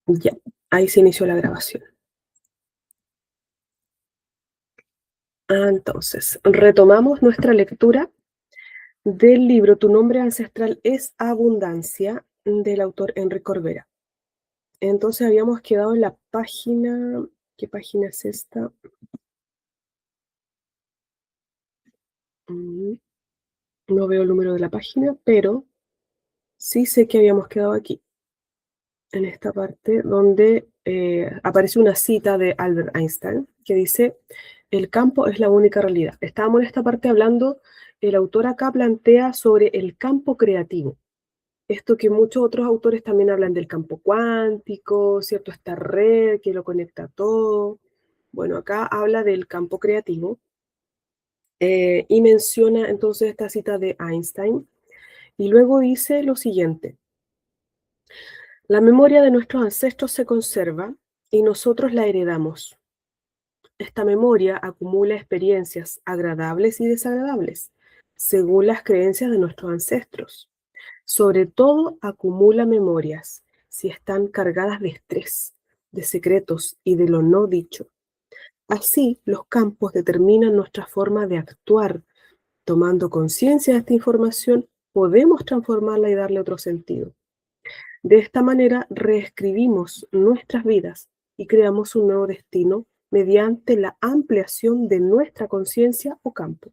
Ya, ahí se inició la grabación. Entonces, retomamos nuestra lectura del libro Tu nombre ancestral es abundancia, del autor Enrique Corbera. Entonces habíamos quedado en la página, ¿qué página es esta? Mm, No veo el número de la página, pero sí sé que habíamos quedado aquí, en esta parte donde aparece una cita de Albert Einstein que dice, el campo es la única realidad. Estábamos en esta parte hablando, el autor acá plantea sobre el campo creativo. Esto que muchos otros autores también hablan del campo cuántico, ¿cierto? Esta red que lo conecta todo. Bueno, acá habla del campo creativo y menciona entonces esta cita de Einstein y luego dice lo siguiente. La memoria de nuestros ancestros se conserva y nosotros la heredamos. Esta memoria acumula experiencias agradables y desagradables, según las creencias de nuestros ancestros. Sobre todo acumula memorias si están cargadas de estrés, de secretos y de lo no dicho. Así, los campos determinan nuestra forma de actuar. Tomando conciencia de esta información, podemos transformarla y darle otro sentido. De esta manera, reescribimos nuestras vidas y creamos un nuevo destino mediante la ampliación de nuestra conciencia o campo.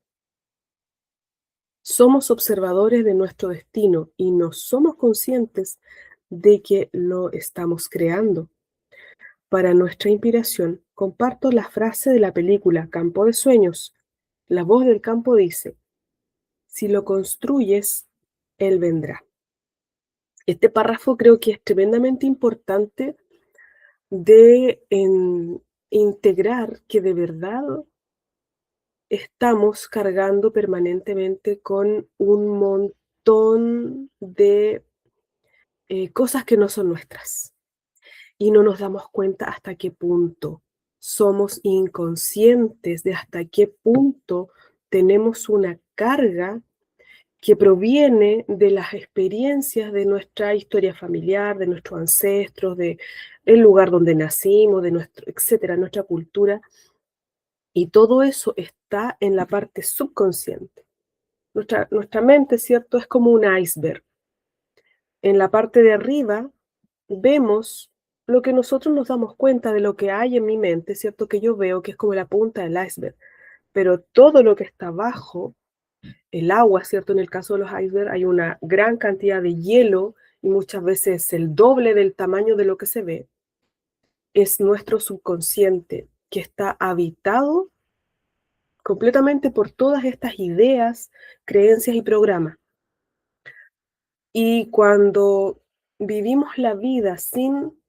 Somos observadores de nuestro destino y no somos conscientes de que lo estamos creando. Para nuestra inspiración, comparto la frase de la película Campo de Sueños. La voz del campo dice, si lo construyes, él vendrá. Este párrafo creo que es tremendamente importante de integrar que de verdad estamos cargando permanentemente con un montón de cosas que no son nuestras y no nos damos cuenta hasta qué punto somos inconscientes de hasta qué punto tenemos una carga que proviene de las experiencias de nuestra historia familiar, de nuestros ancestros, de el lugar donde nacimos, de nuestro, etcétera, nuestra cultura, y todo eso está en la parte subconsciente. Nuestra mente, ¿cierto? Es como un iceberg. En la parte de arriba vemos lo que nosotros nos damos cuenta de lo que hay en mi mente, ¿cierto? Que yo veo que es como la punta del iceberg, pero todo lo que está abajo, el agua, ¿cierto? En el caso de los icebergs hay una gran cantidad de hielo y muchas veces el doble del tamaño de lo que se ve, es nuestro subconsciente que está habitado completamente por todas estas ideas, creencias y programas. Y cuando vivimos la vida sin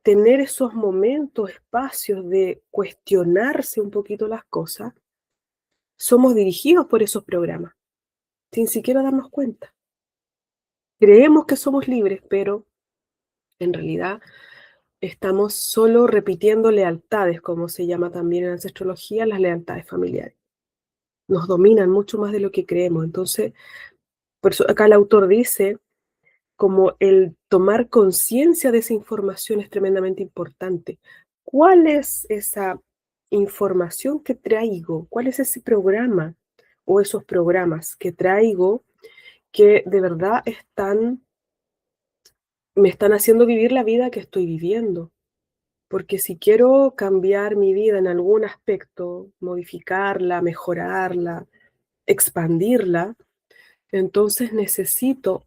tener esos momentos, espacios de cuestionarse un poquito las cosas, somos dirigidos por esos programas, sin siquiera darnos cuenta. Creemos que somos libres, pero en realidad estamos solo repitiendo lealtades, como se llama también en ancestrología, las lealtades familiares. Nos dominan mucho más de lo que creemos. Entonces, por eso acá el autor dice, como el tomar conciencia de esa información es tremendamente importante. ¿Cuál es esa información que traigo? ¿Cuál es ese programa o esos programas que traigo que de verdad me están haciendo vivir la vida que estoy viviendo? Porque si quiero cambiar mi vida en algún aspecto, modificarla, mejorarla, expandirla, entonces necesito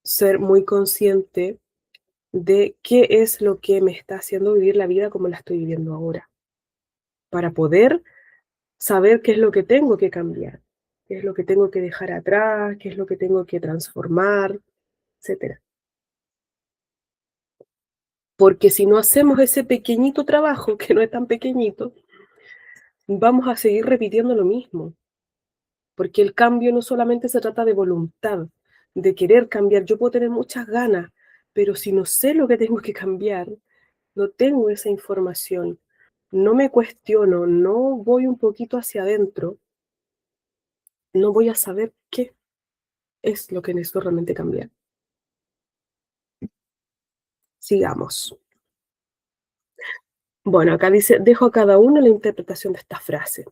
ser muy consciente de qué es lo que me está haciendo vivir la vida como la estoy viviendo ahora, para poder saber qué es lo que tengo que cambiar, qué es lo que tengo que dejar atrás, qué es lo que tengo que transformar, etcétera. Porque si no hacemos ese pequeñito trabajo, que no es tan pequeñito, vamos a seguir repitiendo lo mismo, porque el cambio no solamente se trata de voluntad, de querer cambiar. Yo puedo tener muchas ganas, pero si no sé lo que tengo que cambiar, no tengo esa información, no me cuestiono, no voy un poquito hacia adentro, no voy a saber qué es lo que necesito realmente cambiar. Sigamos. Bueno, acá dice, dejo a cada uno la interpretación de esta frase.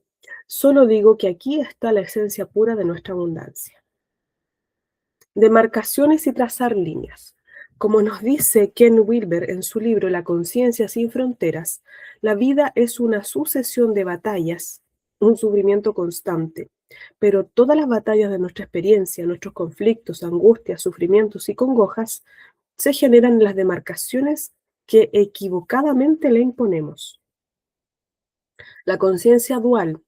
Solo digo que aquí está la esencia pura de nuestra abundancia. Demarcaciones y trazar líneas. Como nos dice Ken Wilber en su libro La conciencia sin fronteras, la vida es una sucesión de batallas, un sufrimiento constante, pero todas las batallas de nuestra experiencia, nuestros conflictos, angustias, sufrimientos y congojas, se generan en las demarcaciones que equivocadamente le imponemos. La conciencia dual,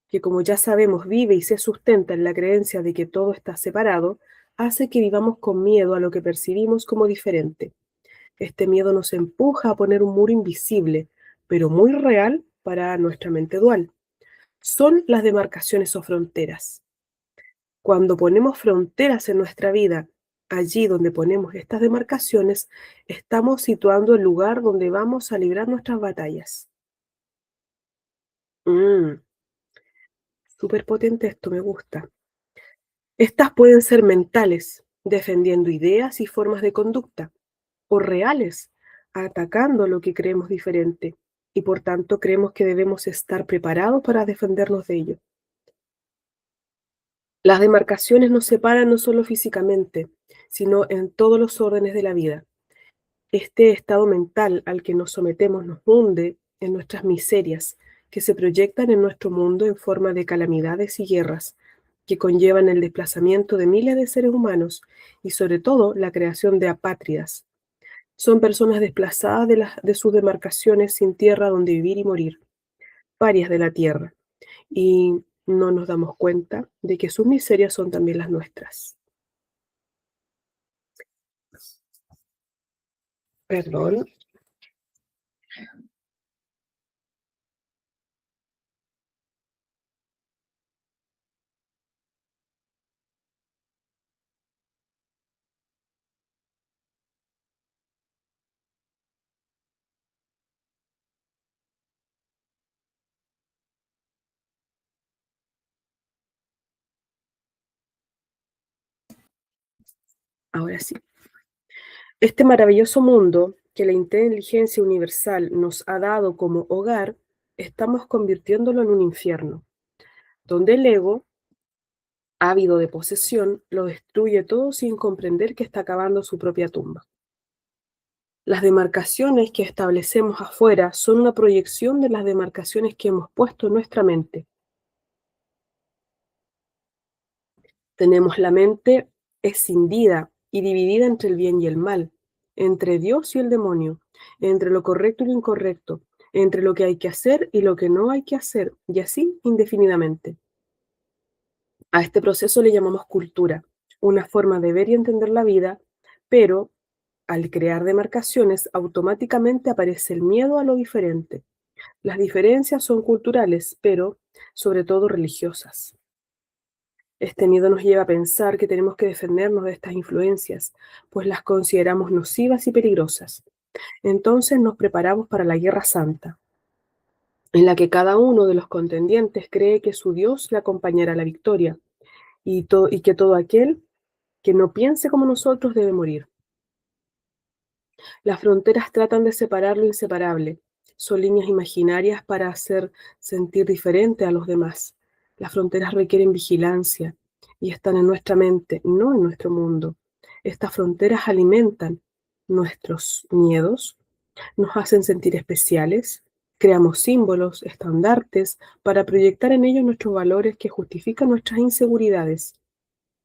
que como ya sabemos vive y se sustenta en la creencia de que todo está separado, hace que vivamos con miedo a lo que percibimos como diferente. Este miedo nos empuja a poner un muro invisible, pero muy real para nuestra mente dual. Son las demarcaciones o fronteras. Cuando ponemos fronteras en nuestra vida, allí donde ponemos estas demarcaciones, estamos situando el lugar donde vamos a librar nuestras batallas. Mm, Súper potente esto, me gusta. Estas pueden ser mentales, defendiendo ideas y formas de conducta, o reales, atacando lo que creemos diferente, y por tanto creemos que debemos estar preparados para defendernos de ello. Las demarcaciones nos separan no solo físicamente, sino en todos los órdenes de la vida. Este estado mental al que nos sometemos nos hunde en nuestras miserias, que se proyectan en nuestro mundo en forma de calamidades y guerras, que conllevan el desplazamiento de miles de seres humanos y sobre todo la creación de apátridas. Son personas desplazadas de sus demarcaciones sin tierra donde vivir y morir, parias de la tierra, y no nos damos cuenta de que sus miserias son también las nuestras. Perdón, ahora sí. Este maravilloso mundo que la inteligencia universal nos ha dado como hogar, estamos convirtiéndolo en un infierno, donde el ego, ávido de posesión, lo destruye todo sin comprender que está cavando su propia tumba. Las demarcaciones que establecemos afuera son una proyección de las demarcaciones que hemos puesto en nuestra mente. Tenemos la mente escindida y dividida entre el bien y el mal, entre Dios y el demonio, entre lo correcto y lo incorrecto, entre lo que hay que hacer y lo que no hay que hacer, y así indefinidamente. A este proceso le llamamos cultura, una forma de ver y entender la vida, pero al crear demarcaciones automáticamente aparece el miedo a lo diferente. Las diferencias son culturales, pero sobre todo religiosas. Este miedo nos lleva a pensar que tenemos que defendernos de estas influencias, pues las consideramos nocivas y peligrosas. Entonces nos preparamos para la Guerra Santa, en la que cada uno de los contendientes cree que su Dios le acompañará a la victoria y que todo aquel que no piense como nosotros debe morir. Las fronteras tratan de separar lo inseparable. Son líneas imaginarias para hacer sentir diferente a los demás. Las fronteras requieren vigilancia y están en nuestra mente, no en nuestro mundo. Estas fronteras alimentan nuestros miedos, nos hacen sentir especiales, creamos símbolos, estandartes para proyectar en ellos nuestros valores que justifican nuestras inseguridades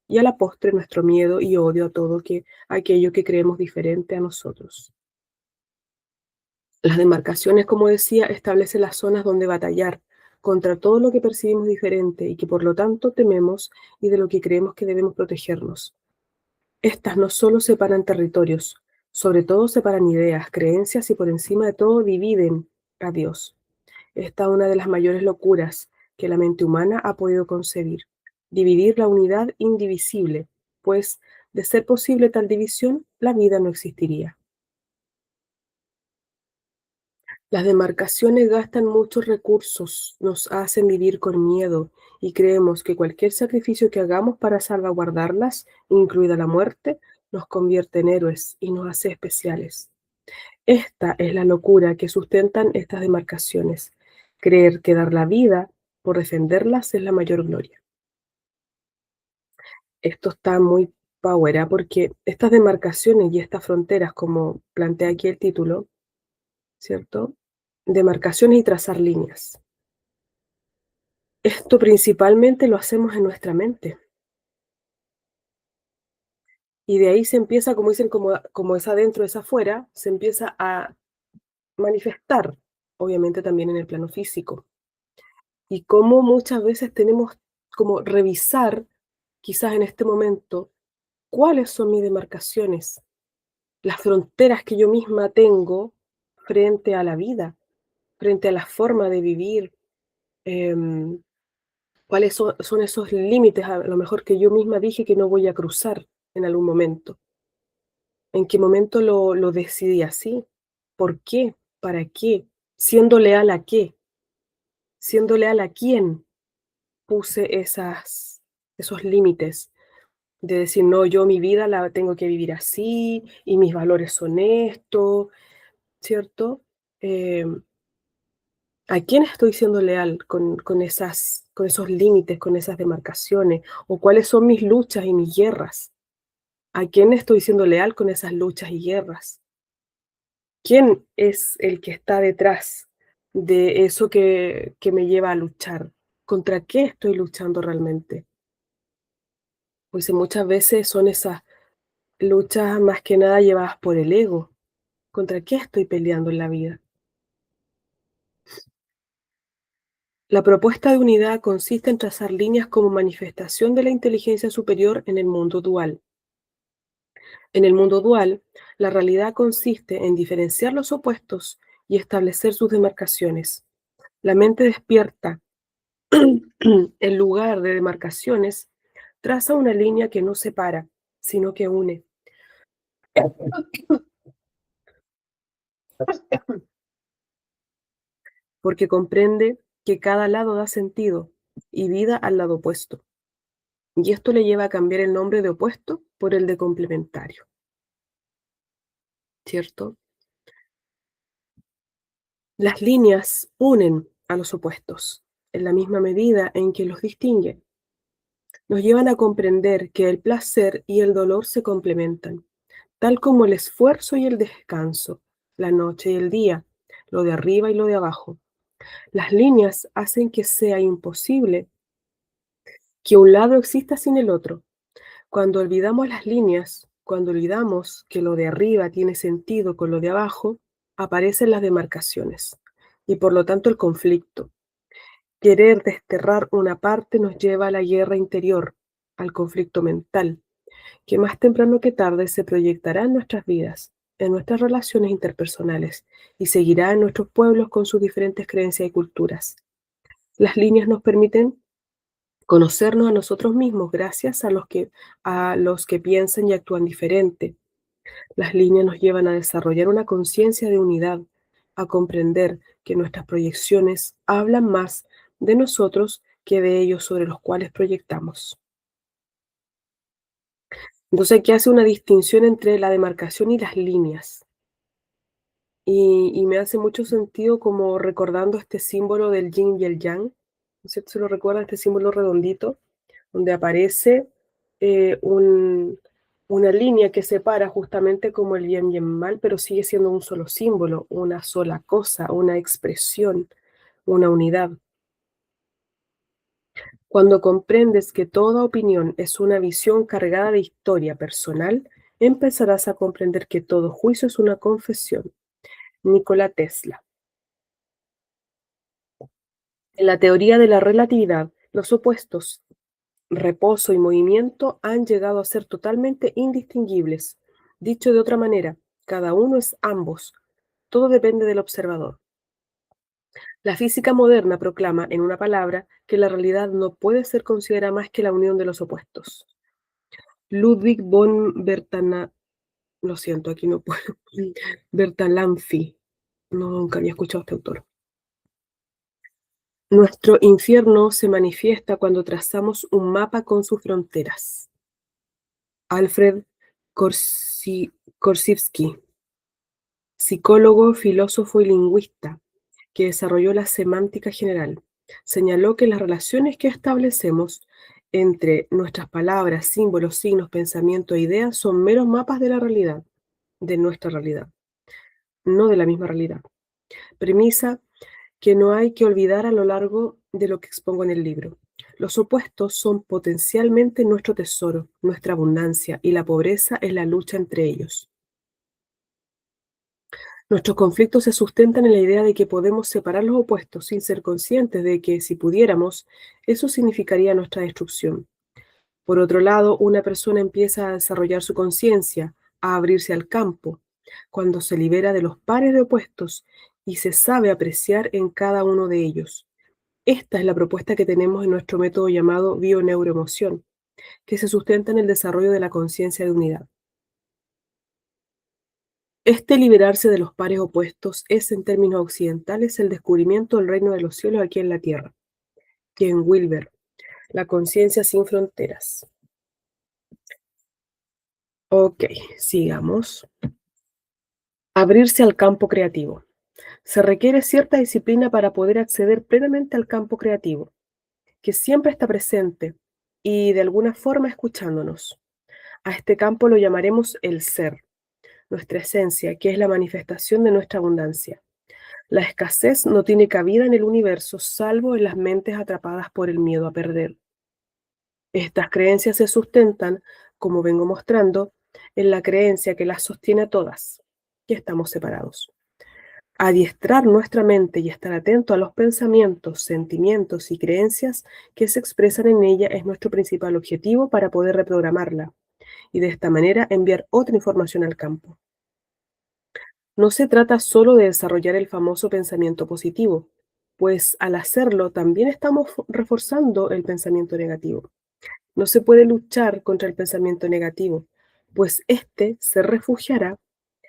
y a la postre nuestro miedo y odio a aquello que creemos diferente a nosotros. Las demarcaciones, como decía, establecen las zonas donde batallar contra todo lo que percibimos diferente y que por lo tanto tememos y de lo que creemos que debemos protegernos. Estas no solo separan territorios, sobre todo separan ideas, creencias y por encima de todo dividen a Dios. Esta es una de las mayores locuras que la mente humana ha podido concebir. Dividir la unidad indivisible, pues de ser posible tal división, la vida no existiría. Las demarcaciones gastan muchos recursos, nos hacen vivir con miedo y creemos que cualquier sacrificio que hagamos para salvaguardarlas, incluida la muerte, nos convierte en héroes y nos hace especiales. Esta es la locura que sustentan estas demarcaciones. Creer que dar la vida por defenderlas es la mayor gloria. Esto está muy power, ¿ah? Porque estas demarcaciones y estas fronteras, como plantea aquí el título, ¿cierto? Demarcaciones y trazar líneas. Esto principalmente lo hacemos en nuestra mente. Y de ahí se empieza, como dicen, como es adentro, es afuera, se empieza a manifestar, obviamente también en el plano físico. Y cómo muchas veces tenemos como revisar, quizás en este momento, cuáles son mis demarcaciones, las fronteras que yo misma tengo frente a la vida, frente a la forma de vivir, em, cuáles son esos límites a lo mejor que yo misma dije que no voy a cruzar en algún momento. ¿En qué momento lo decidí así? ¿Por qué? ¿Para qué? ¿Siendo leal a qué? ¿Siendo leal a quién puse esos límites? De decir, no, yo mi vida la tengo que vivir así y mis valores son estos, ¿cierto? Em, ¿A quién estoy siendo leal con esos límites, con esas demarcaciones? ¿O cuáles son mis luchas y mis guerras? ¿A quién estoy siendo leal con esas luchas y guerras? ¿Quién es el que está detrás de eso que me lleva a luchar? ¿Contra qué estoy luchando realmente? Pues muchas veces son esas luchas más que nada llevadas por el ego. ¿Contra qué estoy peleando en la vida? La propuesta de unidad consiste en trazar líneas como manifestación de la inteligencia superior en el mundo dual. En el mundo dual, la realidad consiste en diferenciar los opuestos y establecer sus demarcaciones. La mente despierta, en lugar de demarcaciones, traza una línea que no separa, sino que une, porque comprende que cada lado da sentido y vida al lado opuesto. Y esto le lleva a cambiar el nombre de opuesto por el de complementario, ¿cierto? Las líneas unen a los opuestos en la misma medida en que los distinguen. Nos llevan a comprender que el placer y el dolor se complementan, tal como el esfuerzo y el descanso, la noche y el día, lo de arriba y lo de abajo. Las líneas hacen que sea imposible que un lado exista sin el otro. Cuando olvidamos las líneas, cuando olvidamos que lo de arriba tiene sentido con lo de abajo, aparecen las demarcaciones y por lo tanto el conflicto. Querer desterrar una parte nos lleva a la guerra interior, al conflicto mental, que más temprano que tarde se proyectará en nuestras vidas, en nuestras relaciones interpersonales y seguirá en nuestros pueblos con sus diferentes creencias y culturas. Las líneas nos permiten conocernos a nosotros mismos gracias a los que piensan y actúan diferente. Las líneas nos llevan a desarrollar una conciencia de unidad, a comprender que nuestras proyecciones hablan más de nosotros que de ellos sobre los cuales proyectamos. Entonces aquí hace una distinción entre la demarcación y las líneas. Y me hace mucho sentido como recordando este símbolo del yin y el yang. ¿No es cierto? ¿Se lo recuerda este símbolo redondito? Donde aparece una línea que separa justamente como el bien y el mal, pero sigue siendo un solo símbolo, una sola cosa, una expresión, una unidad. Cuando comprendes que toda opinión es una visión cargada de historia personal, empezarás a comprender que todo juicio es una confesión. Nikola Tesla. En la teoría de la relatividad, los opuestos, reposo y movimiento, han llegado a ser totalmente indistinguibles. Dicho de otra manera, cada uno es ambos. Todo depende del observador. La física moderna proclama, en una palabra, que la realidad no puede ser considerada más que la unión de los opuestos. Ludwig von Bertalanffy, lo siento, aquí no puedo, Bertalanffy, no, nunca había escuchado a este autor. Nuestro infierno se manifiesta cuando trazamos un mapa con sus fronteras. Alfred Korzybski. psicólogo, filósofo y lingüista, que desarrolló la semántica general. Señaló que las relaciones que establecemos entre nuestras palabras, símbolos, signos, pensamientos e ideas son meros mapas de la realidad, de nuestra realidad, no de la misma realidad. Premisa que no hay que olvidar a lo largo de lo que expongo en el libro. Los opuestos son potencialmente nuestro tesoro, nuestra abundancia, y la pobreza es la lucha entre ellos. Nuestros conflictos se sustentan en la idea de que podemos separar los opuestos sin ser conscientes de que, si pudiéramos, eso significaría nuestra destrucción. Por otro lado, una persona empieza a desarrollar su conciencia, a abrirse al campo, cuando se libera de los pares de opuestos y se sabe apreciar en cada uno de ellos. Esta es la propuesta que tenemos en nuestro método llamado bioneuroemoción, que se sustenta en el desarrollo de la conciencia de unidad. Este liberarse de los pares opuestos es, en términos occidentales, el descubrimiento del reino de los cielos aquí en la tierra. Ken Wilber, La conciencia sin fronteras. Ok, sigamos. Abrirse al campo creativo. Se requiere cierta disciplina para poder acceder plenamente al campo creativo, que siempre está presente y de alguna forma escuchándonos. A este campo lo llamaremos el ser, nuestra esencia, que es la manifestación de nuestra abundancia. La escasez no tiene cabida en el universo, salvo en las mentes atrapadas por el miedo a perder. Estas creencias se sustentan, como vengo mostrando, en la creencia que las sostiene a todas, que estamos separados. Adiestrar nuestra mente y estar atento a los pensamientos, sentimientos y creencias que se expresan en ella es nuestro principal objetivo para poder reprogramarla y de esta manera enviar otra información al campo. No se trata solo de desarrollar el famoso pensamiento positivo, pues al hacerlo también estamos reforzando el pensamiento negativo. No se puede luchar contra el pensamiento negativo, pues éste se refugiará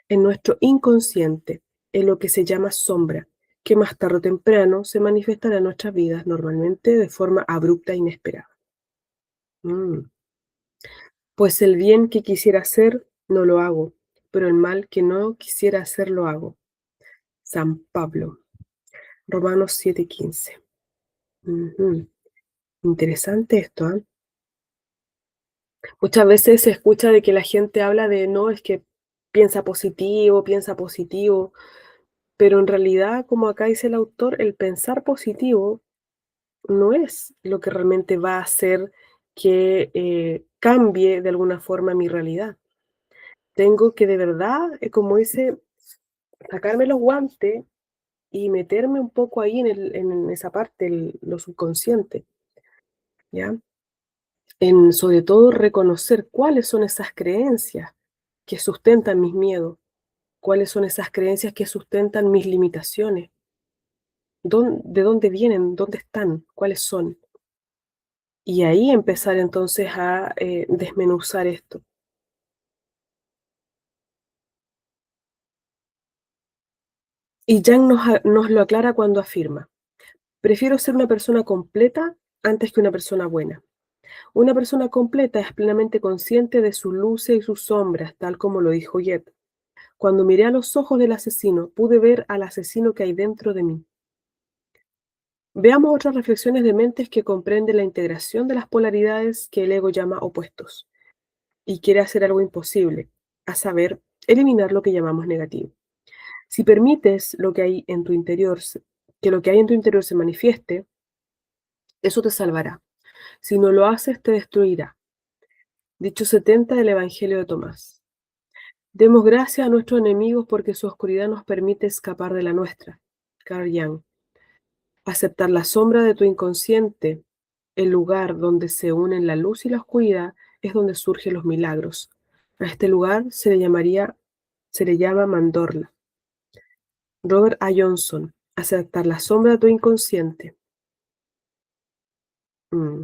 en nuestro inconsciente, en lo que se llama sombra, que más tarde o temprano se manifestará en nuestras vidas, normalmente de forma abrupta e inesperada. Mm. Pues el bien que quisiera hacer, no lo hago, pero el mal que no quisiera hacer, lo hago. San Pablo, Romanos 7:15. Ujú. Interesante esto, ¿ah? Muchas veces se escucha de que la gente habla de no, es que piensa positivo, pero en realidad, como acá dice el autor, el pensar positivo no es lo que realmente va a hacer que cambie de alguna forma mi realidad. Tengo que de verdad, como dice, sacarme los guantes y meterme un poco ahí en esa parte, lo subconsciente, ¿ya? En sobre todo reconocer cuáles son esas creencias que sustentan mis miedos, cuáles son esas creencias que sustentan mis limitaciones, de dónde vienen, dónde están, cuáles son. Y ahí empezar entonces a desmenuzar esto. Y Yang nos lo aclara cuando afirma, prefiero ser una persona completa antes que una persona buena. Una persona completa es plenamente consciente de sus luces y sus sombras, tal como lo dijo Yet. Cuando miré a los ojos del asesino, pude ver al asesino que hay dentro de mí. Veamos otras reflexiones de mentes que comprenden la integración de las polaridades que el ego llama opuestos y quiere hacer algo imposible, a saber, eliminar lo que llamamos negativo. Si permites lo que hay en tu interior, que lo que hay en tu interior se manifieste, eso te salvará. Si no lo haces, te destruirá. Dicho 70 del Evangelio de Tomás. Demos gracias a nuestros enemigos porque su oscuridad nos permite escapar de la nuestra. Carl Jung. Aceptar la sombra de tu inconsciente, el lugar donde se unen la luz y la oscuridad, es donde surgen los milagros. A este lugar se le llama mandorla. Robert A. Johnson. Aceptar la sombra de tu inconsciente. Mm.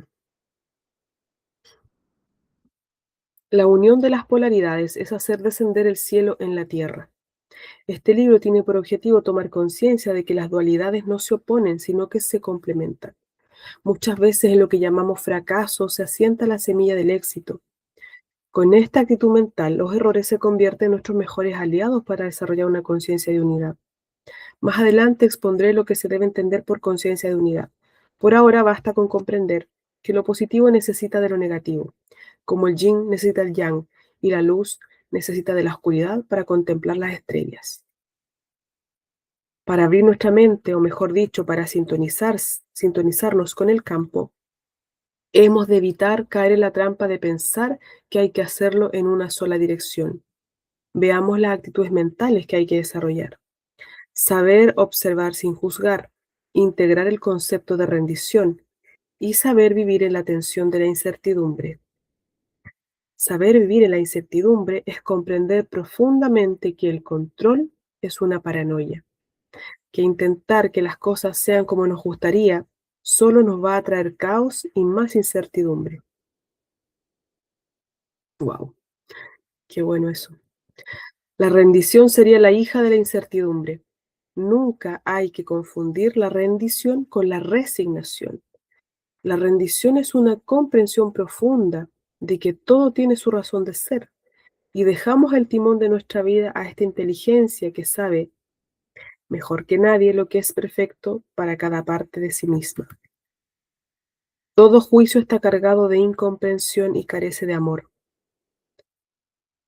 La unión de las polaridades es hacer descender el cielo en la tierra. Este libro tiene por objetivo tomar conciencia de que las dualidades no se oponen, sino que se complementan. Muchas veces en lo que llamamos fracaso se asienta la semilla del éxito. Con esta actitud mental, los errores se convierten en nuestros mejores aliados para desarrollar una conciencia de unidad. Más adelante expondré lo que se debe entender por conciencia de unidad. Por ahora basta con comprender que lo positivo necesita de lo negativo, como el yin necesita el yang y la luz necesita de la oscuridad para contemplar las estrellas. Para abrir nuestra mente, o mejor dicho, para sintonizarnos con el campo, hemos de evitar caer en la trampa de pensar que hay que hacerlo en una sola dirección. Veamos las actitudes mentales que hay que desarrollar. Saber observar sin juzgar, integrar el concepto de rendición y saber vivir en la tensión de la incertidumbre. Saber vivir en la incertidumbre es comprender profundamente que el control es una paranoia, que intentar que las cosas sean como nos gustaría solo nos va a traer caos y más incertidumbre. Wow, qué bueno eso. La rendición sería la hija de la incertidumbre. Nunca hay que confundir la rendición con la resignación. La rendición es una comprensión profunda de que todo tiene su razón de ser y dejamos el timón de nuestra vida a esta inteligencia que sabe mejor que nadie lo que es perfecto para cada parte de sí misma. Todo juicio está cargado de incomprensión y carece de amor.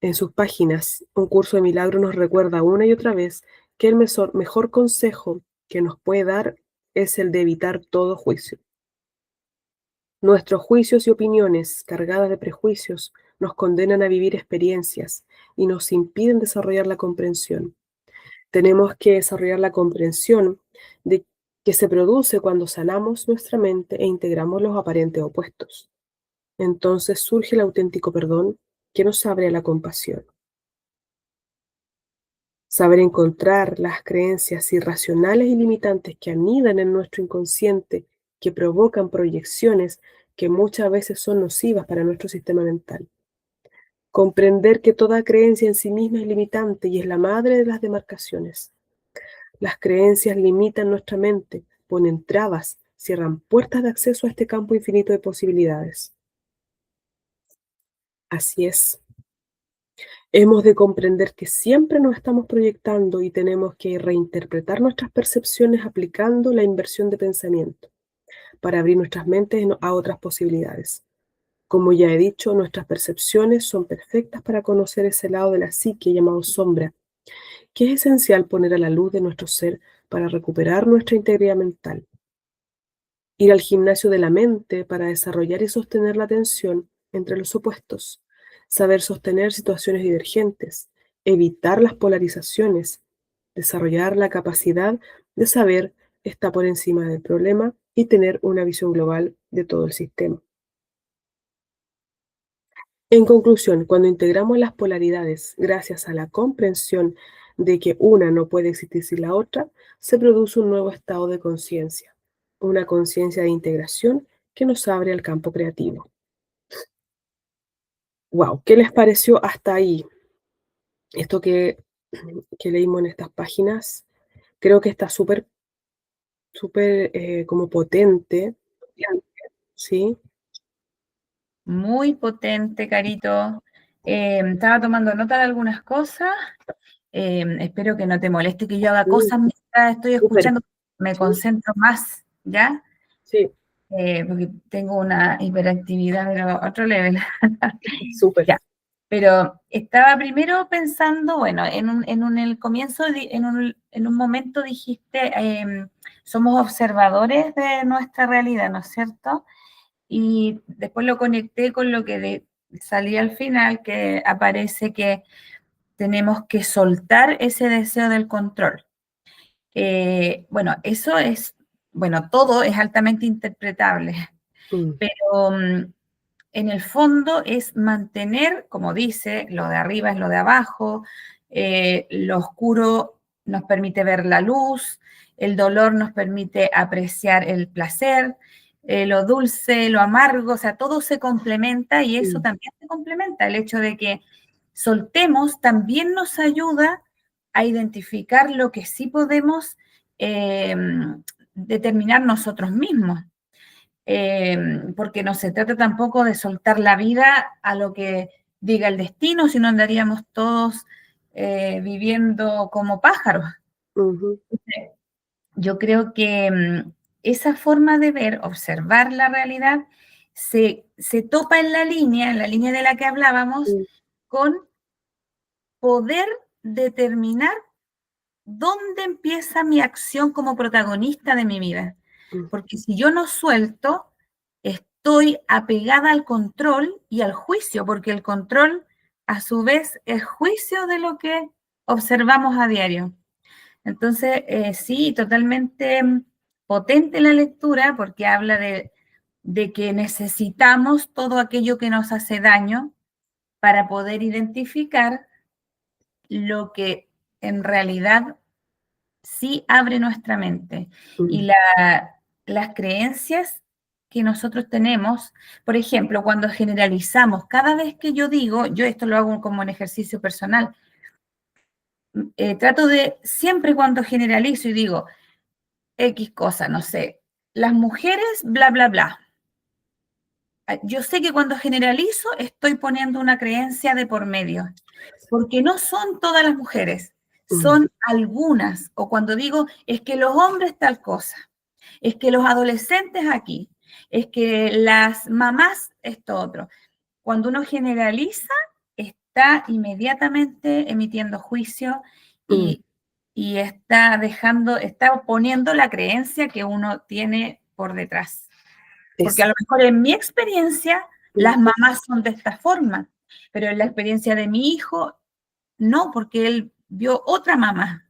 En sus páginas, Un Curso de Milagros nos recuerda una y otra vez que el mejor consejo que nos puede dar es el de evitar todo juicio. Nuestros juicios y opiniones cargadas de prejuicios nos condenan a vivir experiencias y nos impiden desarrollar la comprensión. Tenemos que desarrollar la comprensión de que se produce cuando sanamos nuestra mente e integramos los aparentes opuestos. Entonces surge el auténtico perdón que nos abre a la compasión. Saber encontrar las creencias irracionales y limitantes que anidan en nuestro inconsciente, que provocan proyecciones que muchas veces son nocivas para nuestro sistema mental. Comprender que toda creencia en sí misma es limitante y es la madre de las demarcaciones. Las creencias limitan nuestra mente, ponen trabas, cierran puertas de acceso a este campo infinito de posibilidades. Así es. Hemos de comprender que siempre nos estamos proyectando y tenemos que reinterpretar nuestras percepciones aplicando la inversión de pensamiento para abrir nuestras mentes a otras posibilidades. Como ya he dicho, nuestras percepciones son perfectas para conocer ese lado de la psique llamado sombra, que es esencial poner a la luz de nuestro ser para recuperar nuestra integridad mental. Ir al gimnasio de la mente para desarrollar y sostener la tensión entre los opuestos, saber sostener situaciones divergentes, evitar las polarizaciones, desarrollar la capacidad de saber estar por encima del problema y tener una visión global de todo el sistema. En conclusión, cuando integramos las polaridades gracias a la comprensión de que una no puede existir sin la otra, se produce un nuevo estado de conciencia, una conciencia de integración que nos abre al campo creativo. Wow, ¿qué les pareció hasta ahí? Esto que leímos en estas páginas, creo que está súper como potente, ¿sí? Muy potente, Carito. Estaba tomando nota de algunas cosas. Espero que no te moleste que yo haga Sí, cosas mientras estoy súper, escuchando. Me sí, concentro más, ¿ya? sí, Porque tengo una hiperactividad, pero a otro level. súper. Ya. Pero estaba primero pensando, bueno, el comienzo, en un momento dijiste, somos observadores de nuestra realidad, ¿no es cierto? Y después lo conecté con lo que salía al final, que aparece que tenemos que soltar ese deseo del control. Bueno, eso es, bueno, todo es altamente interpretable, Mm, pero en el fondo es mantener, como dice, lo de arriba es lo de abajo, lo oscuro nos permite ver la luz, el dolor nos permite apreciar el placer, lo dulce, lo amargo, o sea, todo se complementa y eso mm, también se complementa. El hecho de que soltemos también nos ayuda a identificar lo que sí podemos eh, determinar nosotros mismos. Porque no se trata tampoco de soltar la vida a lo que diga el destino, si no andaríamos todos viviendo como pájaros. Ujú, Yo creo que esa forma de ver, observar la realidad, se topa en la línea de la que hablábamos, mm, con poder determinar dónde empieza mi acción como protagonista de mi vida. mm, Porque si yo no suelto, estoy apegada al control y al juicio, porque el control a su vez es juicio de lo que observamos a diario. Entonces, sí, totalmente potente la lectura porque habla de que necesitamos todo aquello que nos hace daño para poder identificar lo que en realidad sí abre nuestra mente. Y mm, las creencias que nosotros tenemos, por ejemplo, cuando generalizamos, cada vez que yo digo, yo esto lo hago como un ejercicio personal, trato de, siempre cuando generalizo y digo X cosa, no sé, las mujeres, bla, bla, bla. Yo sé que cuando generalizo estoy poniendo una creencia de por medio, porque no son todas las mujeres, mm, son algunas. O cuando digo, es que los hombres tal cosa, es que los adolescentes aquí, es que las mamás esto otro. Cuando uno generaliza, está inmediatamente emitiendo juicio mm. y está dejando, está poniendo la creencia que uno tiene por detrás. Porque a lo Exacto. mejor en mi experiencia las Ujú, mamás son de esta forma, pero en la experiencia de mi hijo no, porque él vio otra mamá.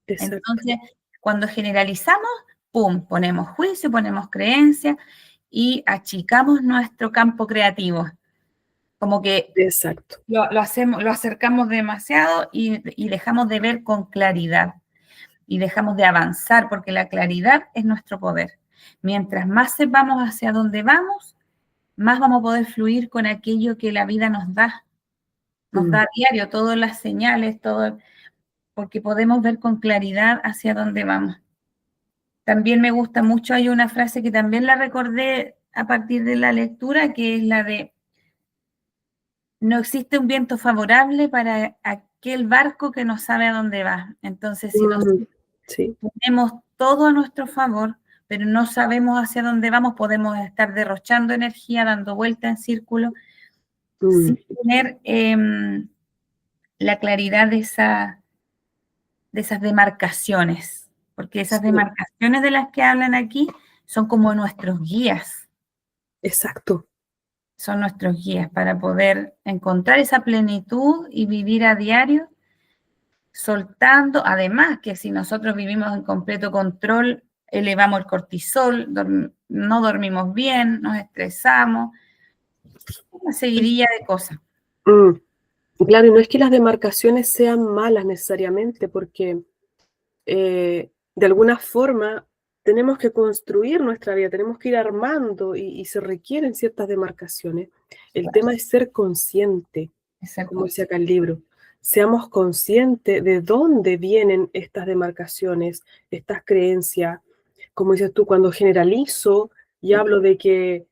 exacto. Entonces, cuando generalizamos, pum, ponemos juicio, ponemos creencia y achicamos nuestro campo creativo. Como que Exacto. lo hacemos, lo acercamos demasiado y dejamos de ver con claridad y dejamos de avanzar, porque la claridad es nuestro poder. Mientras más sepamos hacia dónde vamos, más vamos a poder fluir con aquello que la vida nos da Mm, a diario, todas las señales, todo, porque podemos ver con claridad hacia dónde vamos. También me gusta mucho, hay una frase que también la recordé a partir de la lectura, que es la de, no existe un viento favorable para aquel barco que no sabe a dónde va. Entonces, si mm, nosotros sí. tenemos todo a nuestro favor, pero no sabemos hacia dónde vamos, podemos estar derrochando energía, dando vuelta en círculo, Mm, sin tener la claridad de esas demarcaciones, porque esas sí. demarcaciones de las que hablan aquí son como nuestros guías, Exacto. son nuestros guías para poder encontrar esa plenitud y vivir a diario soltando, además que si nosotros vivimos en completo control, elevamos el cortisol, no dormimos bien, nos estresamos, una seguidilla de cosas. Mm, claro, y no es que las demarcaciones sean malas necesariamente, porque de alguna forma tenemos que construir nuestra vida, tenemos que ir armando y se requieren ciertas demarcaciones. El Claro, tema es ser consciente, es ser como dice consciente. acá el libro. Seamos conscientes de dónde vienen estas demarcaciones, estas creencias. Como dices tú, cuando generalizo y hablo de que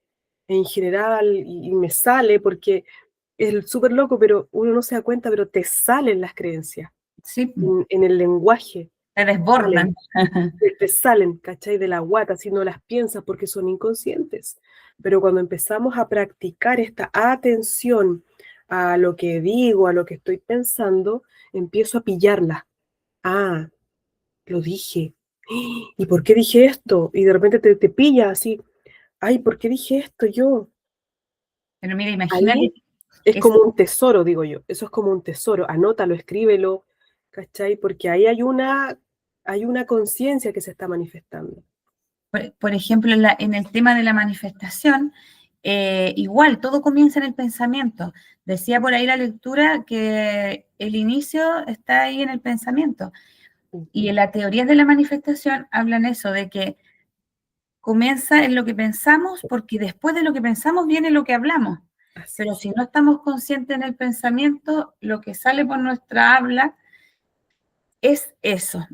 en general y me sale, porque es súper loco, pero uno no se da cuenta, pero te salen las creencias Sí, en el lenguaje, se salen, desbordan. te salen, ¿cachai? De la guata, si no las piensas porque son inconscientes. Pero cuando empezamos a practicar esta atención a lo que digo, a lo que estoy pensando, empiezo a pillarla. Ah, lo dije. ¿Y por qué dije esto? Y de repente te pilla así. Ay, ¿por qué dije esto yo? Pero mira, imagínate, Ahí es es, como un tesoro, digo yo. Eso es como un tesoro. Anótalo, escríbelo, ¿cachai? Porque ahí hay una conciencia que se está manifestando. por ejemplo, en el tema de la manifestación, igual, todo comienza en el pensamiento. Decía por ahí la lectura que el inicio está ahí en el pensamiento. Y Ujú. en las teorías de la manifestación hablan eso, de que comienza en lo que pensamos, porque después de lo que pensamos viene lo que hablamos. Así Pero es. si no estamos conscientes en el pensamiento, lo que sale por nuestra habla es eso,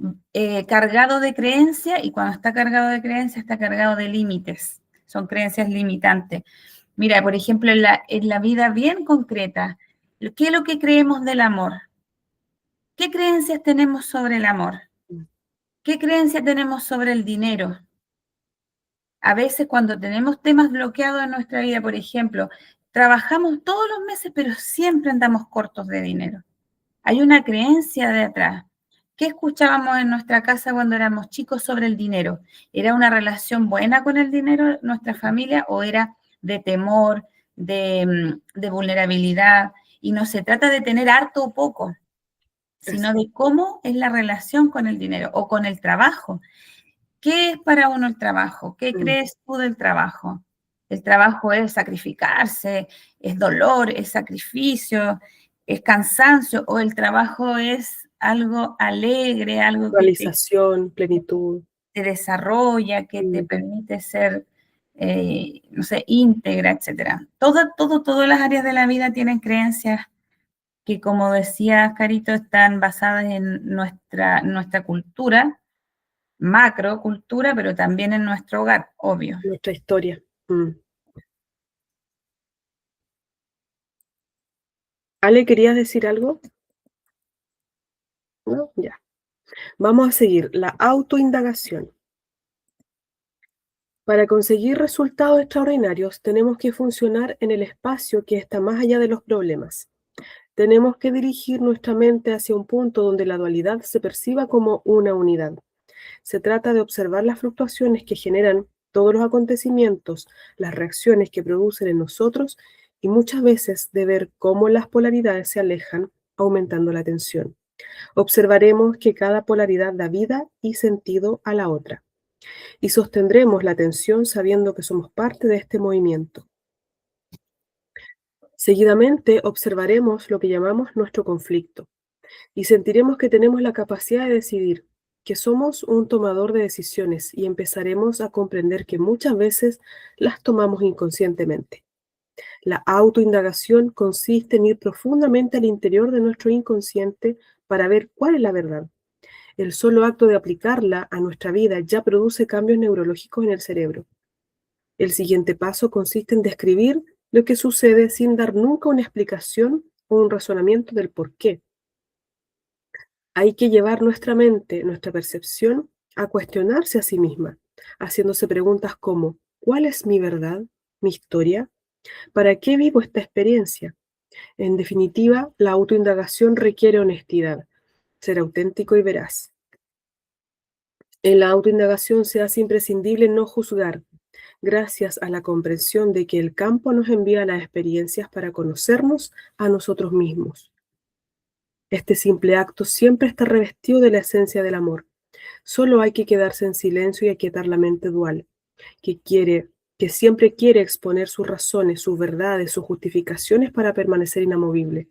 cargado de creencia, y cuando está cargado de creencia está cargado de límites, son creencias limitantes. Mira, por ejemplo, en la vida bien concreta, ¿qué es lo que creemos del amor? ¿Qué creencias tenemos sobre el amor? ¿Qué creencias tenemos sobre el dinero? A veces cuando tenemos temas bloqueados en nuestra vida, por ejemplo, trabajamos todos los meses, pero siempre andamos cortos de dinero. Hay una creencia de atrás. ¿Qué escuchábamos en nuestra casa cuando éramos chicos sobre el dinero? ¿Era una relación buena con el dinero, nuestra familia, o era de temor, de vulnerabilidad? Y no se trata de tener harto o poco, sino Así. de cómo es la relación con el dinero o con el trabajo. ¿Qué es para uno el trabajo? ¿Qué Mm. crees tú del trabajo? El trabajo es sacrificarse, es dolor, es sacrificio, es cansancio, o el trabajo es algo alegre, algo que Realización, plenitud. te desarrolla, que te Mm. permite ser, no sé, íntegra, etcétera. Todas las áreas de la vida tienen creencias que, como decía Carito, están basadas en nuestra cultura, macro cultura, pero también en nuestro hogar, obvio. Nuestra historia. Mm. Ale, ¿querías decir algo? ¿No? Ya. Vamos a seguir. La autoindagación. Para conseguir resultados extraordinarios, tenemos que funcionar en el espacio que está más allá de los problemas. Tenemos que dirigir nuestra mente hacia un punto donde la dualidad se perciba como una unidad. Se trata de observar las fluctuaciones que generan todos los acontecimientos, las reacciones que producen en nosotros y muchas veces de ver cómo las polaridades se alejan, aumentando la tensión. Observaremos que cada polaridad da vida y sentido a la otra y sostendremos la tensión sabiendo que somos parte de este movimiento. Seguidamente observaremos lo que llamamos nuestro conflicto y sentiremos que tenemos la capacidad de decidir, que somos un tomador de decisiones y empezaremos a comprender que muchas veces las tomamos inconscientemente. La autoindagación consiste en ir profundamente al interior de nuestro inconsciente para ver cuál es la verdad. El solo acto de aplicarla a nuestra vida ya produce cambios neurológicos en el cerebro. El siguiente paso consiste en describir lo que sucede sin dar nunca una explicación o un razonamiento del por qué. Hay que llevar nuestra mente, nuestra percepción, a cuestionarse a sí misma, haciéndose preguntas como, ¿cuál es mi verdad, mi historia? ¿Para qué vivo esta experiencia? En definitiva, la autoindagación requiere honestidad, ser auténtico y veraz. En la autoindagación se hace imprescindible no juzgar, gracias a la comprensión de que el campo nos envía las experiencias para conocernos a nosotros mismos. Este simple acto siempre está revestido de la esencia del amor. Solo hay que quedarse en silencio y aquietar la mente dual, que siempre quiere exponer sus razones, sus verdades, sus justificaciones para permanecer inamovible.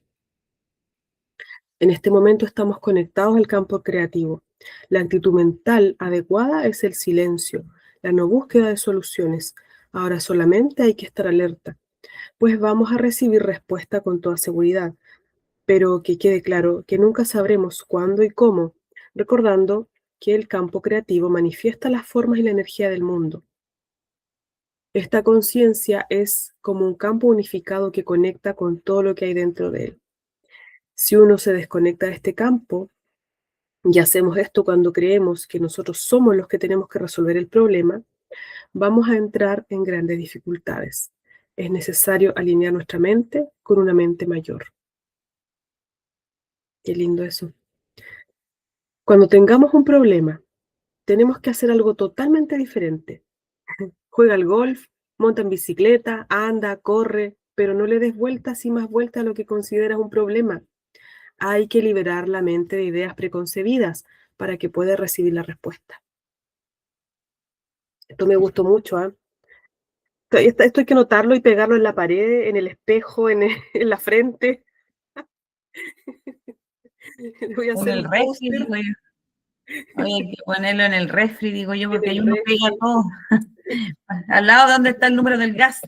En este momento estamos conectados al campo creativo. La actitud mental adecuada es el silencio, la no búsqueda de soluciones. Ahora solamente hay que estar alerta, pues vamos a recibir respuesta con toda seguridad, pero que quede claro que nunca sabremos cuándo y cómo, recordando que el campo creativo manifiesta las formas y la energía del mundo. Esta conciencia es como un campo unificado que conecta con todo lo que hay dentro de él. Si uno se desconecta de este campo, y hacemos esto cuando creemos que nosotros somos los que tenemos que resolver el problema, vamos a entrar en grandes dificultades. Es necesario alinear nuestra mente con una mente mayor. Qué lindo eso. Cuando tengamos un problema, tenemos que hacer algo totalmente diferente. Juega al golf, monta en bicicleta, anda, corre, pero no le des vueltas y más vueltas a lo que consideras un problema. Hay que liberar la mente de ideas preconcebidas para que pueda recibir la respuesta. Esto me gustó mucho, ¿eh? Esto hay que notarlo y pegarlo en la pared, en el espejo, en la frente. Voy a En hacer el un refri, póster digo yo. Oye, hay que ponerlo en el refri, digo yo, en porque ahí el uno pega refri. todo. Al lado de donde está el número del gas.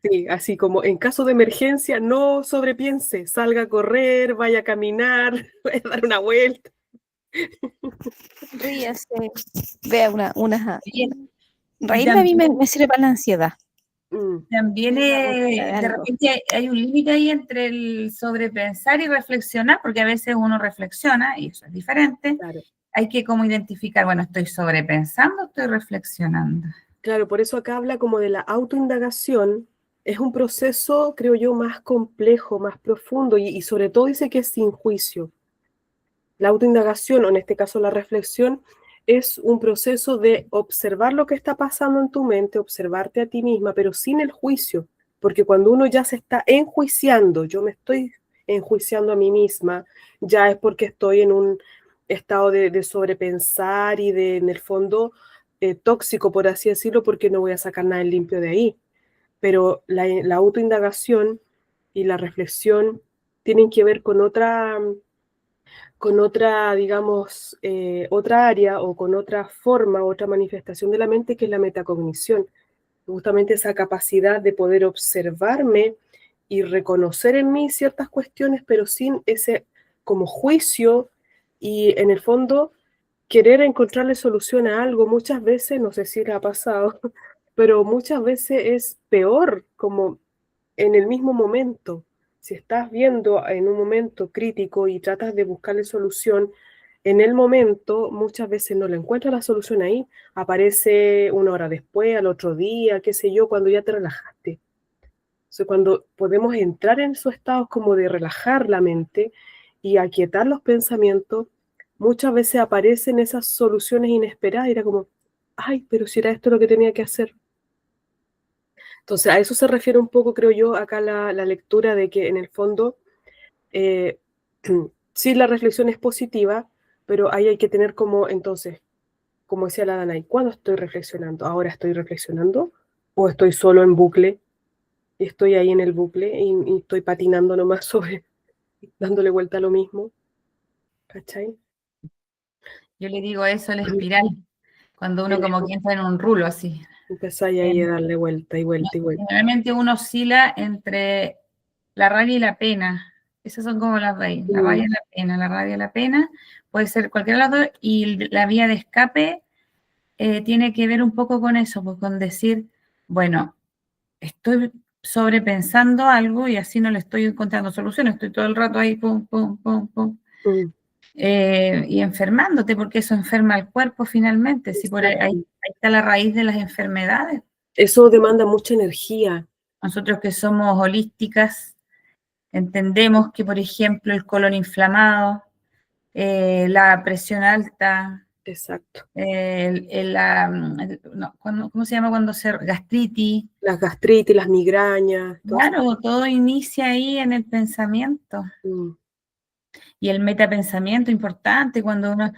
Sí, así como en caso de emergencia, no sobrepiense, salga a correr, vaya a caminar, vaya a dar una vuelta. Ríase, vea una Oye, y reírme a mí me sirve para la ansiedad. También Tiene la búsqueda de de algo. repente hay un límite ahí entre el sobrepensar y reflexionar, porque a veces uno reflexiona y eso es diferente. Claro. Hay que como identificar, bueno, ¿estoy sobrepensando o estoy reflexionando? Claro, por eso acá habla como de la autoindagación. Es un proceso, creo yo, más complejo, más profundo y sobre todo dice que es sin juicio. La autoindagación, o en este caso la reflexión, es un proceso de observar lo que está pasando en tu mente, observarte a ti misma, pero sin el juicio, porque cuando uno ya se está enjuiciando, yo me estoy enjuiciando a mí misma, ya es porque estoy en un estado de sobrepensar y de, en el fondo, tóxico, por así decirlo, porque no voy a sacar nada en limpio de ahí. Pero la autoindagación y la reflexión tienen que ver con otra, digamos, otra área o con otra forma, otra manifestación de la mente que es la metacognición. Justamente esa capacidad de poder observarme y reconocer en mí ciertas cuestiones, pero sin ese como juicio y en el fondo querer encontrarle solución a algo. Muchas veces, no sé si le ha pasado, pero muchas veces es peor como en el mismo momento. Si estás viendo en un momento crítico y tratas de buscarle solución, en el momento muchas veces no le encuentras la solución ahí, aparece una hora después, al otro día, qué sé yo, cuando ya te relajaste. O sea, cuando podemos entrar en esos estados como de relajar la mente y aquietar los pensamientos, muchas veces aparecen esas soluciones inesperadas y era como, ay, pero si era esto lo que tenía que hacer. Entonces, a eso se refiere un poco, creo yo, acá la lectura de que en el fondo, eh, sí, la reflexión es positiva, pero ahí hay que tener como, entonces, como decía la Danay, ¿cuándo estoy reflexionando? ¿Ahora estoy reflexionando? ¿O estoy solo en bucle? Y estoy ahí en el bucle y estoy patinando nomás sobre, dándole vuelta a lo mismo, ¿cachai? Yo le digo eso, la espiral, cuando uno como que entra en un rulo así. Empezáis ahí a darle vuelta y No, vuelta y vuelta. generalmente uno oscila entre la rabia y la pena. Esas son como las raíces, la Mm, rabia y la pena, la rabia y la pena, puede ser cualquiera de las dos, y la vía de escape tiene que ver un poco con eso, pues con decir, bueno, estoy sobrepensando algo y así no le estoy encontrando solución, estoy todo el rato ahí, pum, pum, pum, pum, mm, y enfermándote, porque eso enferma al cuerpo finalmente, si por exacto. ahí está la raíz de las enfermedades. Eso demanda mucha energía. Nosotros que somos holísticas, entendemos que, por ejemplo, el colon inflamado, la presión alta, Exacto. no, ¿cómo se llama cuando se gastritis? Las gastritis, las migrañas, todo eso. Claro, todo inicia ahí en el pensamiento. Mm, Y el metapensamiento importante, cuando uno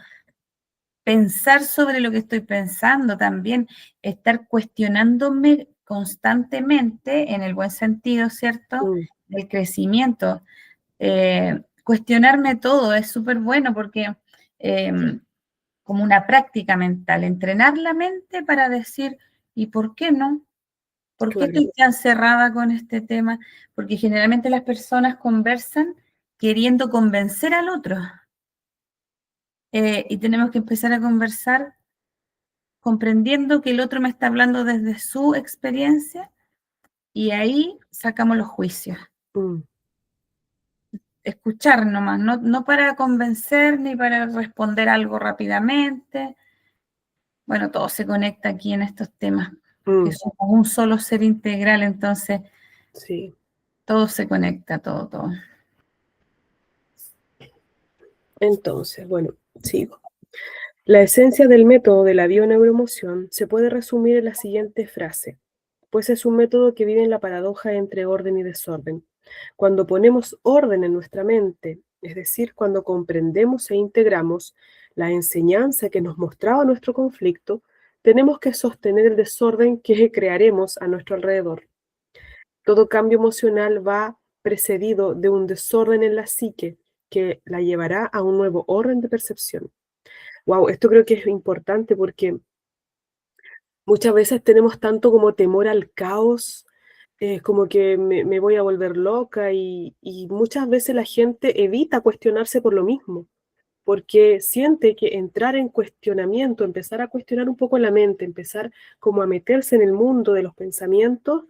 pensar sobre lo que estoy pensando también, estar cuestionándome constantemente, en el buen sentido, ¿cierto? mm, Del crecimiento. Cuestionarme todo es súper bueno porque como una práctica mental, entrenar la mente para decir, ¿y por qué no? ¿Por qué claro. estoy tan cerrada con este tema? Porque generalmente las personas conversan queriendo convencer al otro y tenemos que empezar a conversar comprendiendo que el otro me está hablando desde su experiencia y ahí sacamos los juicios. Mm, Escuchar nomás, no para convencer ni para responder algo rápidamente. Bueno, todo se conecta aquí en estos temas, que mm, somos un solo ser integral, entonces sí. todo se conecta, todo. Entonces, bueno, sigo. La esencia del método de la bioneuroemoción se puede resumir en la siguiente frase, pues es un método que vive en la paradoja entre orden y desorden. Cuando ponemos orden en nuestra mente, es decir, cuando comprendemos e integramos la enseñanza que nos mostraba nuestro conflicto, tenemos que sostener el desorden que crearemos a nuestro alrededor. Todo cambio emocional va precedido de un desorden en la psique que la llevará a un nuevo orden de percepción. Wow, esto creo que es importante porque muchas veces tenemos tanto como temor al caos, como que me voy a volver loca y muchas veces la gente evita cuestionarse por lo mismo, porque siente que entrar en cuestionamiento, empezar a cuestionar un poco la mente, empezar como a meterse en el mundo de los pensamientos,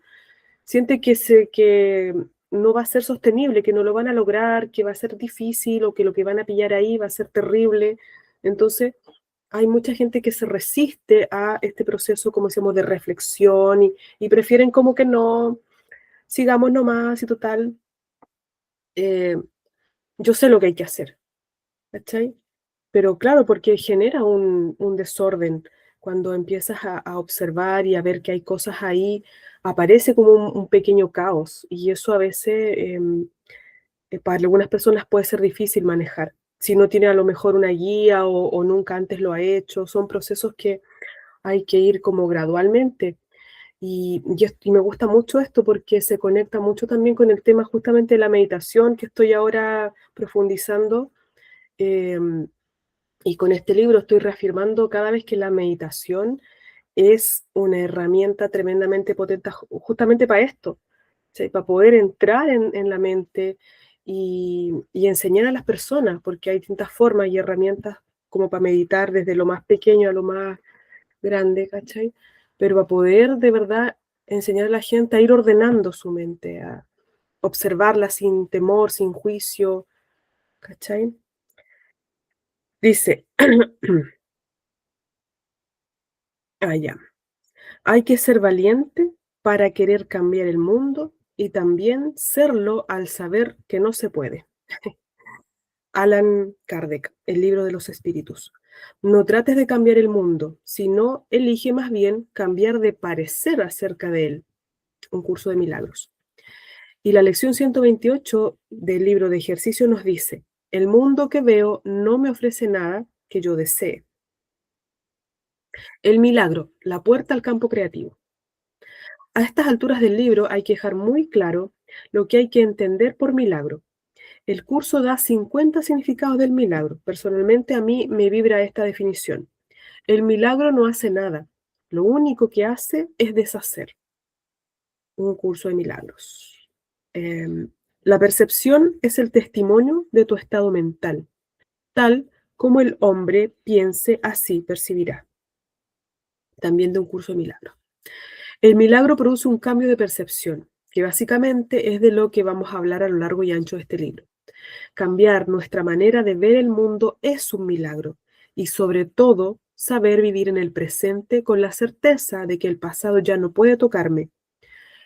siente que no va a ser sostenible, que no lo van a lograr, que va a ser difícil o que lo que van a pillar ahí va a ser terrible. Entonces, hay mucha gente que se resiste a este proceso, como decíamos, de reflexión y prefieren como que no, sigamos nomás y total, eh, yo sé lo que hay que hacer, ¿cachai? Pero claro, porque genera un desorden. Cuando empiezas a observar y a ver que hay cosas ahí, aparece como un pequeño caos y eso a veces para algunas personas puede ser difícil manejar. Si no tiene a lo mejor una guía o nunca antes lo ha hecho, son procesos que hay que ir como gradualmente. Y me gusta mucho esto porque se conecta mucho también con el tema justamente de la meditación que estoy ahora profundizando. em, y con este libro estoy reafirmando cada vez que la meditación es una herramienta tremendamente potente justamente para esto, ¿sí? Para poder entrar en la mente y enseñar a las personas, porque hay distintas formas y herramientas como para meditar desde lo más pequeño a lo más grande, ¿cachai? Pero para poder de verdad enseñar a la gente a ir ordenando su mente, a observarla sin temor, sin juicio, ¿cachai? Dice, ya. Hay que ser valiente para querer cambiar el mundo y también serlo al saber que no se puede. Alan Kardec, El libro de los espíritus. No trates de cambiar el mundo, sino elige más bien cambiar de parecer acerca de él. Un curso de milagros. Y la lección 128 del libro de ejercicio nos dice, el mundo que veo no me ofrece nada que yo desee. El milagro, la puerta al campo creativo. A estas alturas del libro hay que dejar muy claro lo que hay que entender por milagro. El curso da 50 significados del milagro. Personalmente a mí me vibra esta definición. El milagro no hace nada. Lo único que hace es deshacer. Un curso de milagros. Em, la percepción es el testimonio de tu estado mental. Tal como el hombre piense, así percibirá. También de un curso de milagros. El milagro produce un cambio de percepción, que básicamente es de lo que vamos a hablar a lo largo y ancho de este libro. Cambiar nuestra manera de ver el mundo es un milagro y sobre todo saber vivir en el presente con la certeza de que el pasado ya no puede tocarme.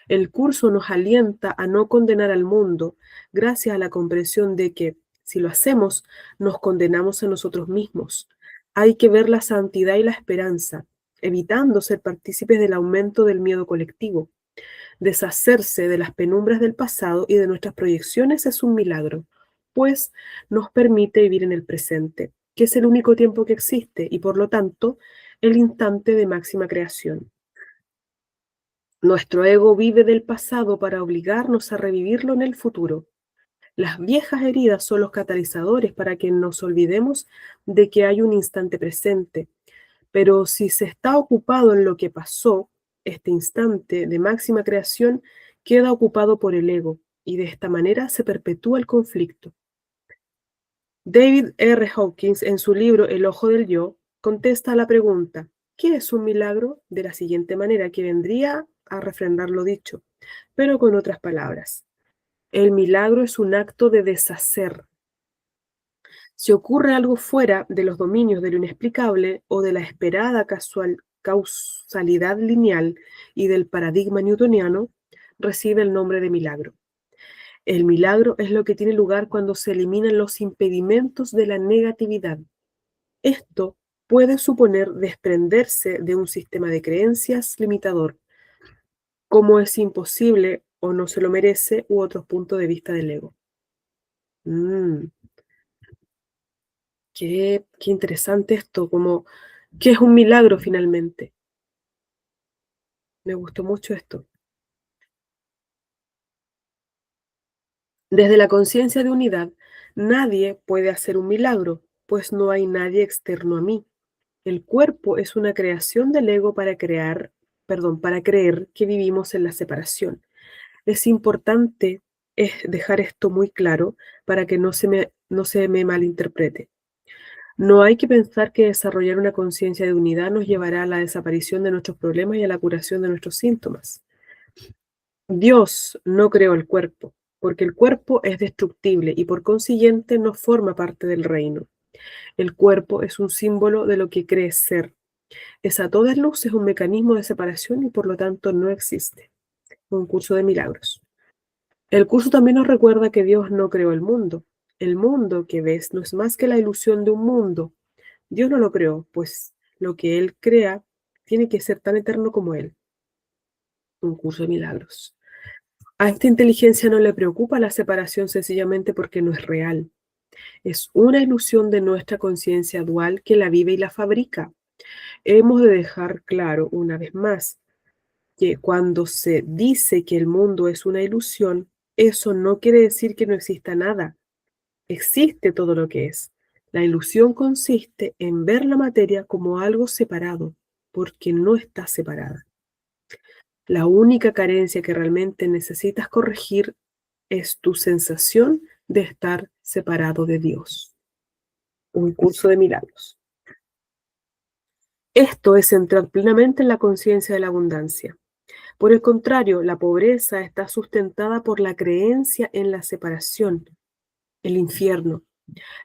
El curso nos alienta a no condenar al mundo gracias a la comprensión de que si lo hacemos nos condenamos a nosotros mismos. Hay que ver la santidad y la esperanza, evitando ser partícipes del aumento del miedo colectivo. Deshacerse de las penumbras del pasado y de nuestras proyecciones es un milagro, pues nos permite vivir en el presente, que es el único tiempo que existe y por lo tanto el instante de máxima creación. Nuestro ego vive del pasado para obligarnos a revivirlo en el futuro. Las viejas heridas son los catalizadores para que nos olvidemos de que hay un instante presente, pero si se está ocupado en lo que pasó, este instante de máxima creación queda ocupado por el ego y de esta manera se perpetúa el conflicto. David R. Hawkins, en su libro El ojo del yo, contesta a la pregunta, ¿qué es un milagro? De la siguiente manera, que vendría a refrendar lo dicho, pero con otras palabras. El milagro es un acto de deshacer. Si ocurre algo fuera de los dominios de lo inexplicable o de la esperada causalidad lineal y del paradigma newtoniano, recibe el nombre de milagro. El milagro es lo que tiene lugar cuando se eliminan los impedimentos de la negatividad. Esto puede suponer desprenderse de un sistema de creencias limitador, como es imposible o no se lo merece u otros puntos de vista del ego. Mm, qué interesante esto, como qué es un milagro finalmente. Me gustó mucho esto. Desde la conciencia de unidad, nadie puede hacer un milagro, pues no hay nadie externo a mí. El cuerpo es una creación del ego para creer que vivimos en la separación. Es importante dejar esto muy claro para que no se me malinterprete. No hay que pensar que desarrollar una conciencia de unidad nos llevará a la desaparición de nuestros problemas y a la curación de nuestros síntomas. Dios no creó el cuerpo, porque el cuerpo es destructible y por consiguiente no forma parte del reino. El cuerpo es un símbolo de lo que cree ser. Es a todas luces un mecanismo de separación y por lo tanto no existe. Un curso de milagros. El curso también nos recuerda que Dios no creó el mundo. El mundo que ves no es más que la ilusión de un mundo. Dios no lo creó, pues lo que Él crea tiene que ser tan eterno como Él. Un curso de milagros. A esta inteligencia no le preocupa la separación sencillamente porque no es real. Es una ilusión de nuestra conciencia dual que la vive y la fabrica. Hemos de dejar claro una vez más que cuando se dice que el mundo es una ilusión, eso no quiere decir que no exista nada. Existe todo lo que es. La ilusión consiste en ver la materia como algo separado, porque no está separada. La única carencia que realmente necesitas corregir es tu sensación de estar separado de Dios. Un curso de milagros. Esto es entrar plenamente en la conciencia de la abundancia. Por el contrario, la pobreza está sustentada por la creencia en la separación, el infierno.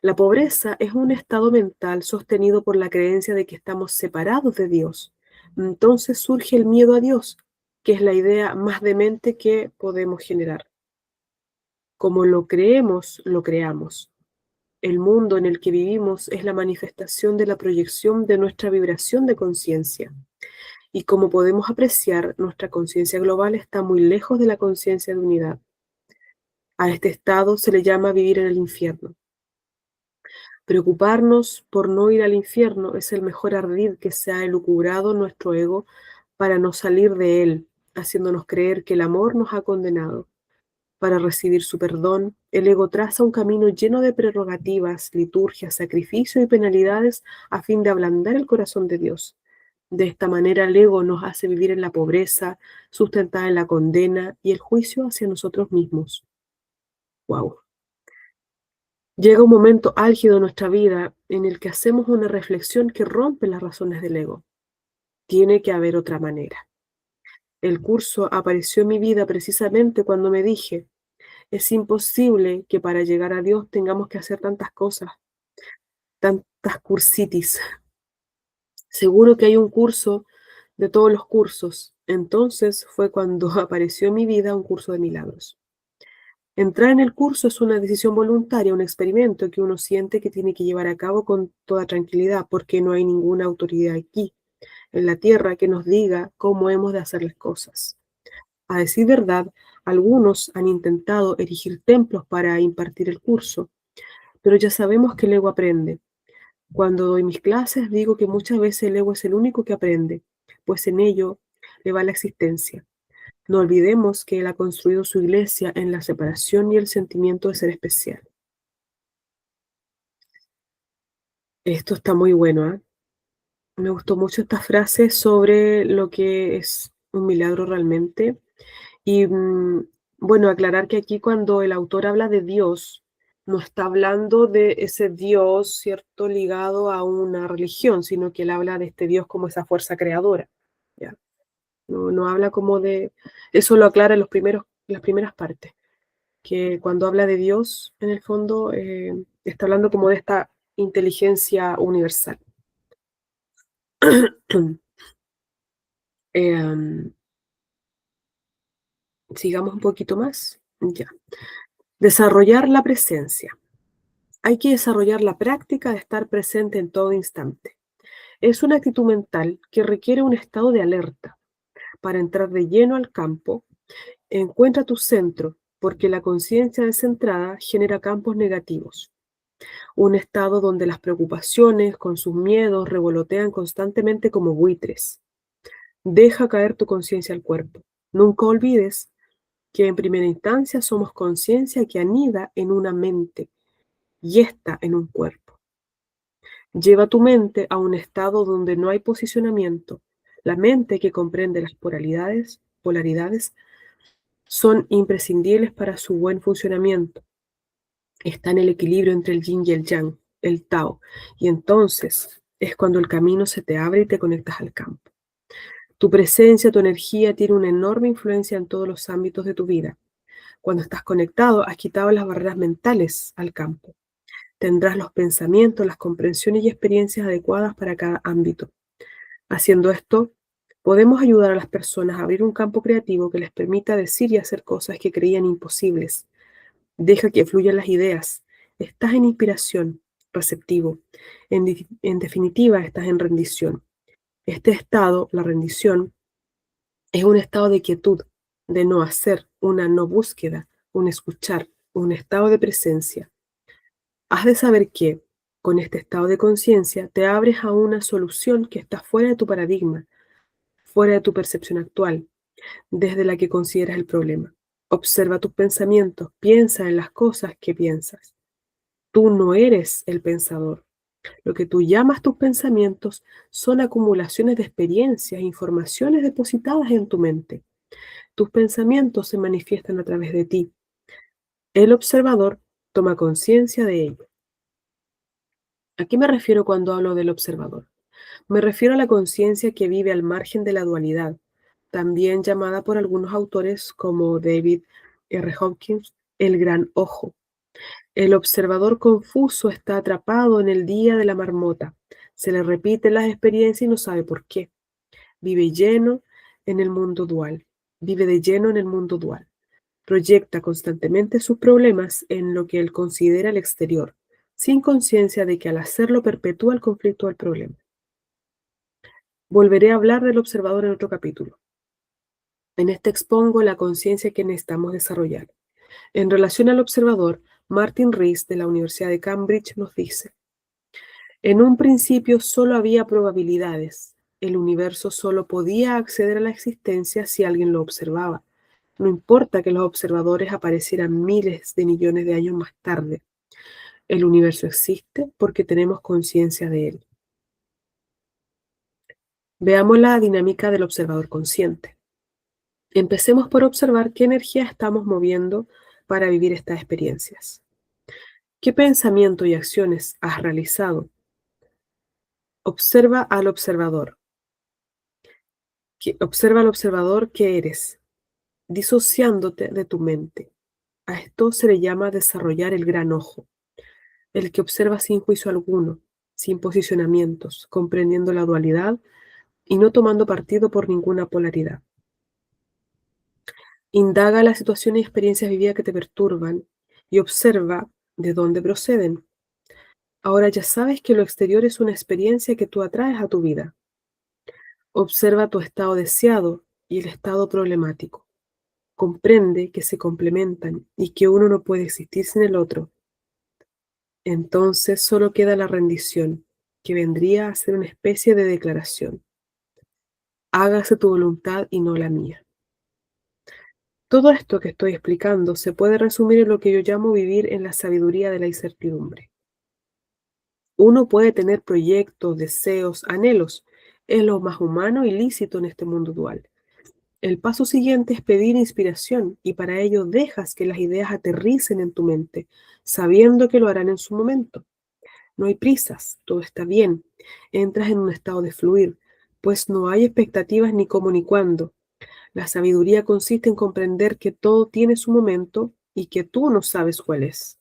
La pobreza es un estado mental sostenido por la creencia de que estamos separados de Dios. Entonces surge el miedo a Dios, que es la idea más demente que podemos generar. Como lo creemos, lo creamos. El mundo en el que vivimos es la manifestación de la proyección de nuestra vibración de conciencia. Y como podemos apreciar, nuestra conciencia global está muy lejos de la conciencia de unidad. A este estado se le llama vivir en el infierno. Preocuparnos por no ir al infierno es el mejor ardid que se ha elucubrado nuestro ego para no salir de él, haciéndonos creer que el amor nos ha condenado. Para recibir su perdón, el ego traza un camino lleno de prerrogativas, liturgias, sacrificio y penalidades a fin de ablandar el corazón de Dios. De esta manera el ego nos hace vivir en la pobreza, sustentada en la condena y el juicio hacia nosotros mismos. Wow. Llega un momento álgido en nuestra vida en el que hacemos una reflexión que rompe las razones del ego. Tiene que haber otra manera. El curso apareció en mi vida precisamente cuando me dije, es imposible que para llegar a Dios tengamos que hacer tantas cosas, tantas cursitis. Seguro que hay un curso de todos los cursos. Entonces fue cuando apareció en mi vida un curso de milagros. Entrar en el curso es una decisión voluntaria, un experimento que uno siente que tiene que llevar a cabo con toda tranquilidad, porque no hay ninguna autoridad aquí, en la tierra, que nos diga cómo hemos de hacer las cosas. A decir verdad, algunos han intentado erigir templos para impartir el curso, pero ya sabemos que el ego aprende. Cuando doy mis clases, digo que muchas veces el ego es el único que aprende, pues en ello le va la existencia. No olvidemos que él ha construido su iglesia en la separación y el sentimiento de ser especial. Esto está muy bueno, ¿eh? Me gustó mucho esta frase sobre lo que es un milagro realmente. Y bueno, aclarar que aquí cuando el autor habla de Dios, no está hablando de ese Dios, ¿cierto?, ligado a una religión, sino que él habla de este Dios como esa fuerza creadora, ¿ya? No habla como de... Eso lo aclara en las primeras partes, que cuando habla de Dios, en el fondo, está hablando como de esta inteligencia universal. Eh, sigamos un poquito más. Ya. Desarrollar la presencia. Hay que desarrollar la práctica de estar presente en todo instante. Es una actitud mental que requiere un estado de alerta. Para entrar de lleno al campo, encuentra tu centro, porque la conciencia descentrada genera campos negativos. Un estado donde las preocupaciones, con sus miedos, revolotean constantemente como buitres. Deja caer tu conciencia al cuerpo. Nunca olvides que en primera instancia somos conciencia que anida en una mente y está en un cuerpo. Lleva tu mente a un estado donde no hay posicionamiento. La mente que comprende las polaridades son imprescindibles para su buen funcionamiento. Está en el equilibrio entre el yin y el yang, el Tao, y entonces es cuando el camino se te abre y te conectas al campo. Tu presencia, tu energía tiene una enorme influencia en todos los ámbitos de tu vida. Cuando estás conectado, has quitado las barreras mentales al campo. Tendrás los pensamientos, las comprensiones y experiencias adecuadas para cada ámbito. Haciendo esto, podemos ayudar a las personas a abrir un campo creativo que les permita decir y hacer cosas que creían imposibles. Deja que fluyan las ideas. Estás en inspiración, receptivo. En definitiva, estás en rendición. Este estado, la rendición, es un estado de quietud, de no hacer, una no búsqueda, un escuchar, un estado de presencia. Has de saber que, con este estado de conciencia, te abres a una solución que está fuera de tu paradigma, fuera de tu percepción actual, desde la que consideras el problema. Observa tus pensamientos, piensa en las cosas que piensas. Tú no eres el pensador. Lo que tú llamas tus pensamientos son acumulaciones de experiencias e informaciones depositadas en tu mente. Tus pensamientos se manifiestan a través de ti. El observador toma conciencia de ello. ¿A qué me refiero cuando hablo del observador? Me refiero a la conciencia que vive al margen de la dualidad, también llamada por algunos autores como David R. Hawkins, el gran ojo. El observador confuso está atrapado en el día de la marmota. Se le repiten las experiencias y no sabe por qué. Vive lleno en el mundo dual. Vive de lleno en el mundo dual. Proyecta constantemente sus problemas en lo que él considera el exterior, sin conciencia de que al hacerlo perpetúa el conflicto del problema. Volveré a hablar del observador en otro capítulo. En este expongo la conciencia que necesitamos desarrollar. En relación al observador, Martin Rees de la Universidad de Cambridge nos dice: en un principio solo había probabilidades. El universo solo podía acceder a la existencia si alguien lo observaba. No importa que los observadores aparecieran miles de millones de años más tarde. El universo existe porque tenemos conciencia de él. Veamos la dinámica del observador consciente. Empecemos por observar qué energía estamos moviendo para vivir estas experiencias. ¿Qué pensamiento y acciones has realizado? Observa al observador. Observa al observador que eres, disociándote de tu mente. A esto se le llama desarrollar el gran ojo, el que observa sin juicio alguno, sin posicionamientos, comprendiendo la dualidad y no tomando partido por ninguna polaridad. Indaga las situaciones y experiencias vividas que te perturban y observa de dónde proceden. Ahora ya sabes que lo exterior es una experiencia que tú atraes a tu vida. Observa tu estado deseado y el estado problemático. Comprende que se complementan y que uno no puede existir sin el otro. Entonces solo queda la rendición, que vendría a ser una especie de declaración. Hágase tu voluntad y no la mía. Todo esto que estoy explicando se puede resumir en lo que yo llamo vivir en la sabiduría de la incertidumbre. Uno puede tener proyectos, deseos, anhelos. Es lo más humano y lícito en este mundo dual. El paso siguiente es pedir inspiración y para ello dejas que las ideas aterricen en tu mente, sabiendo que lo harán en su momento. No hay prisas, todo está bien. Entras en un estado de fluir, pues no hay expectativas ni cómo ni cuándo. La sabiduría consiste en comprender que todo tiene su momento y que tú no sabes cuál es.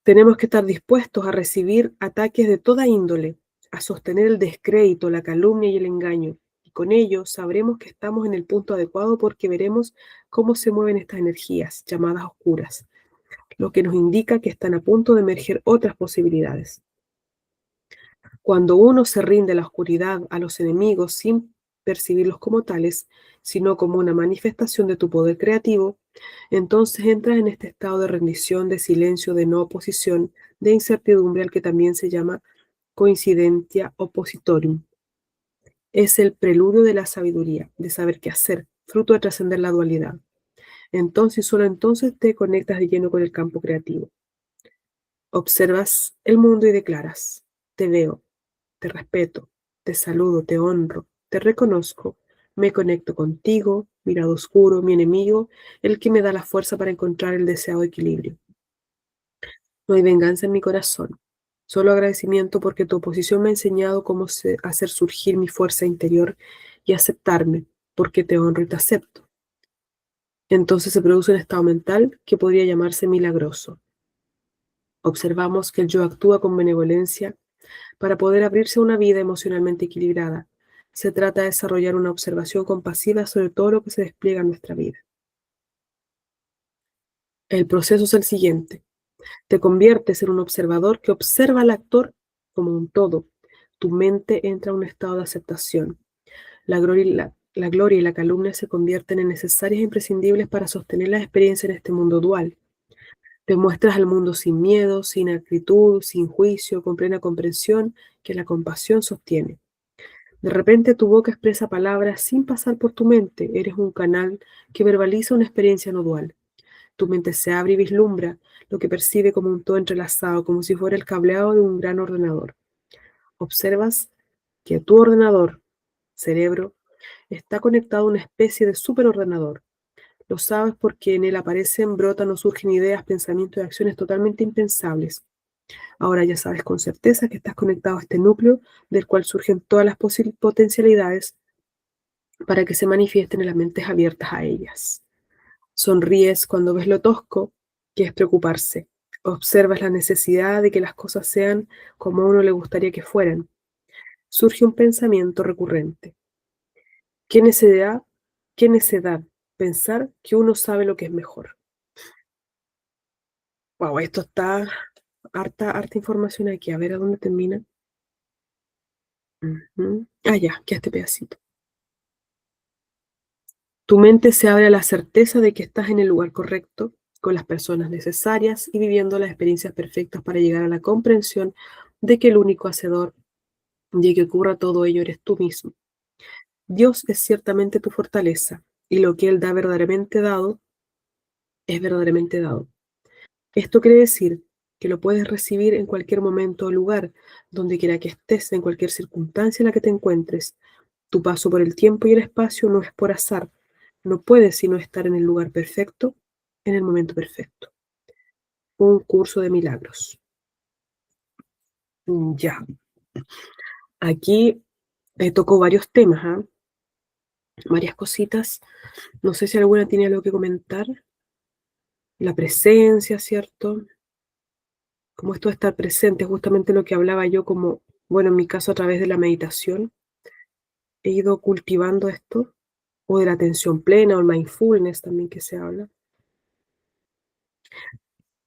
Tenemos que estar dispuestos a recibir ataques de toda índole, a sostener el descrédito, la calumnia y el engaño. Y con ello sabremos que estamos en el punto adecuado porque veremos cómo se mueven estas energías llamadas oscuras, lo que nos indica que están a punto de emerger otras posibilidades. Cuando uno se rinde a la oscuridad, a los enemigos, sin percibirlos como tales, sino como una manifestación de tu poder creativo, entonces entras en este estado de rendición, de silencio, de no oposición, de incertidumbre, al que también se llama coincidentia oppositorium. Es el preludio de la sabiduría, de saber qué hacer, fruto de trascender la dualidad. Entonces, solo entonces te conectas de lleno con el campo creativo. Observas el mundo y declaras: te veo, te respeto, te saludo, te honro, te reconozco, me conecto contigo, mi lado oscuro, mi enemigo, el que me da la fuerza para encontrar el deseado equilibrio. No hay venganza en mi corazón, Solo agradecimiento porque tu oposición me ha enseñado cómo hacer surgir mi fuerza interior y aceptarme, porque te honro y te acepto. Entonces se produce un estado mental que podría llamarse milagroso. Observamos que el yo actúa con benevolencia para poder abrirse a una vida emocionalmente equilibrada. Se trata de desarrollar una observación compasiva sobre todo lo que se despliega en nuestra vida. El proceso es el siguiente. Te conviertes en un observador que observa al actor como un todo. Tu mente entra a un estado de aceptación. La gloria y la calumnia se convierten en necesarias e imprescindibles para sostener la experiencia en este mundo dual. Te muestras al mundo sin miedo, sin acritud, sin juicio, con plena comprensión que la compasión sostiene. De repente tu boca expresa palabras sin pasar por tu mente. Eres un canal que verbaliza una experiencia no dual. Tu mente se abre y vislumbra lo que percibe como un todo entrelazado, como si fuera el cableado de un gran ordenador. Observas que tu ordenador, cerebro, está conectado a una especie de superordenador. Lo sabes porque en él aparecen, brotan o surgen ideas, pensamientos y acciones totalmente impensables. Ahora ya sabes con certeza que estás conectado a este núcleo del cual surgen todas las potencialidades para que se manifiesten en las mentes abiertas a ellas. Sonríes cuando ves lo tosco, que es preocuparse. Observas la necesidad de que las cosas sean como a uno le gustaría que fueran. Surge un pensamiento recurrente. ¿Qué necedad, qué necedad pensar que uno sabe lo que es mejor? Wow, esto está harta información aquí. A ver a dónde termina. Ah, ya, que este pedacito. Tu mente se abre a la certeza de que estás en el lugar correcto, con las personas necesarias y viviendo las experiencias perfectas para llegar a la comprensión de que el único hacedor de que ocurra todo ello eres tú mismo. Dios es ciertamente tu fortaleza y lo que Él da verdaderamente dado es verdaderamente dado. Esto quiere decir que lo puedes recibir en cualquier momento o lugar, donde quiera que estés, en cualquier circunstancia en la que te encuentres. Tu paso por el tiempo y el espacio no es por azar. No puedes sino estar en el lugar perfecto, en el momento perfecto. Un curso de milagros. Ya. Aquí tocó varios temas, ¿ah? Varias cositas. No sé si alguna tiene algo que comentar. La presencia, ¿cierto? Como esto de estar presente, justamente lo que hablaba yo, como, bueno, en mi caso a través de la meditación, he ido cultivando esto, o de la atención plena, o el mindfulness también que se habla.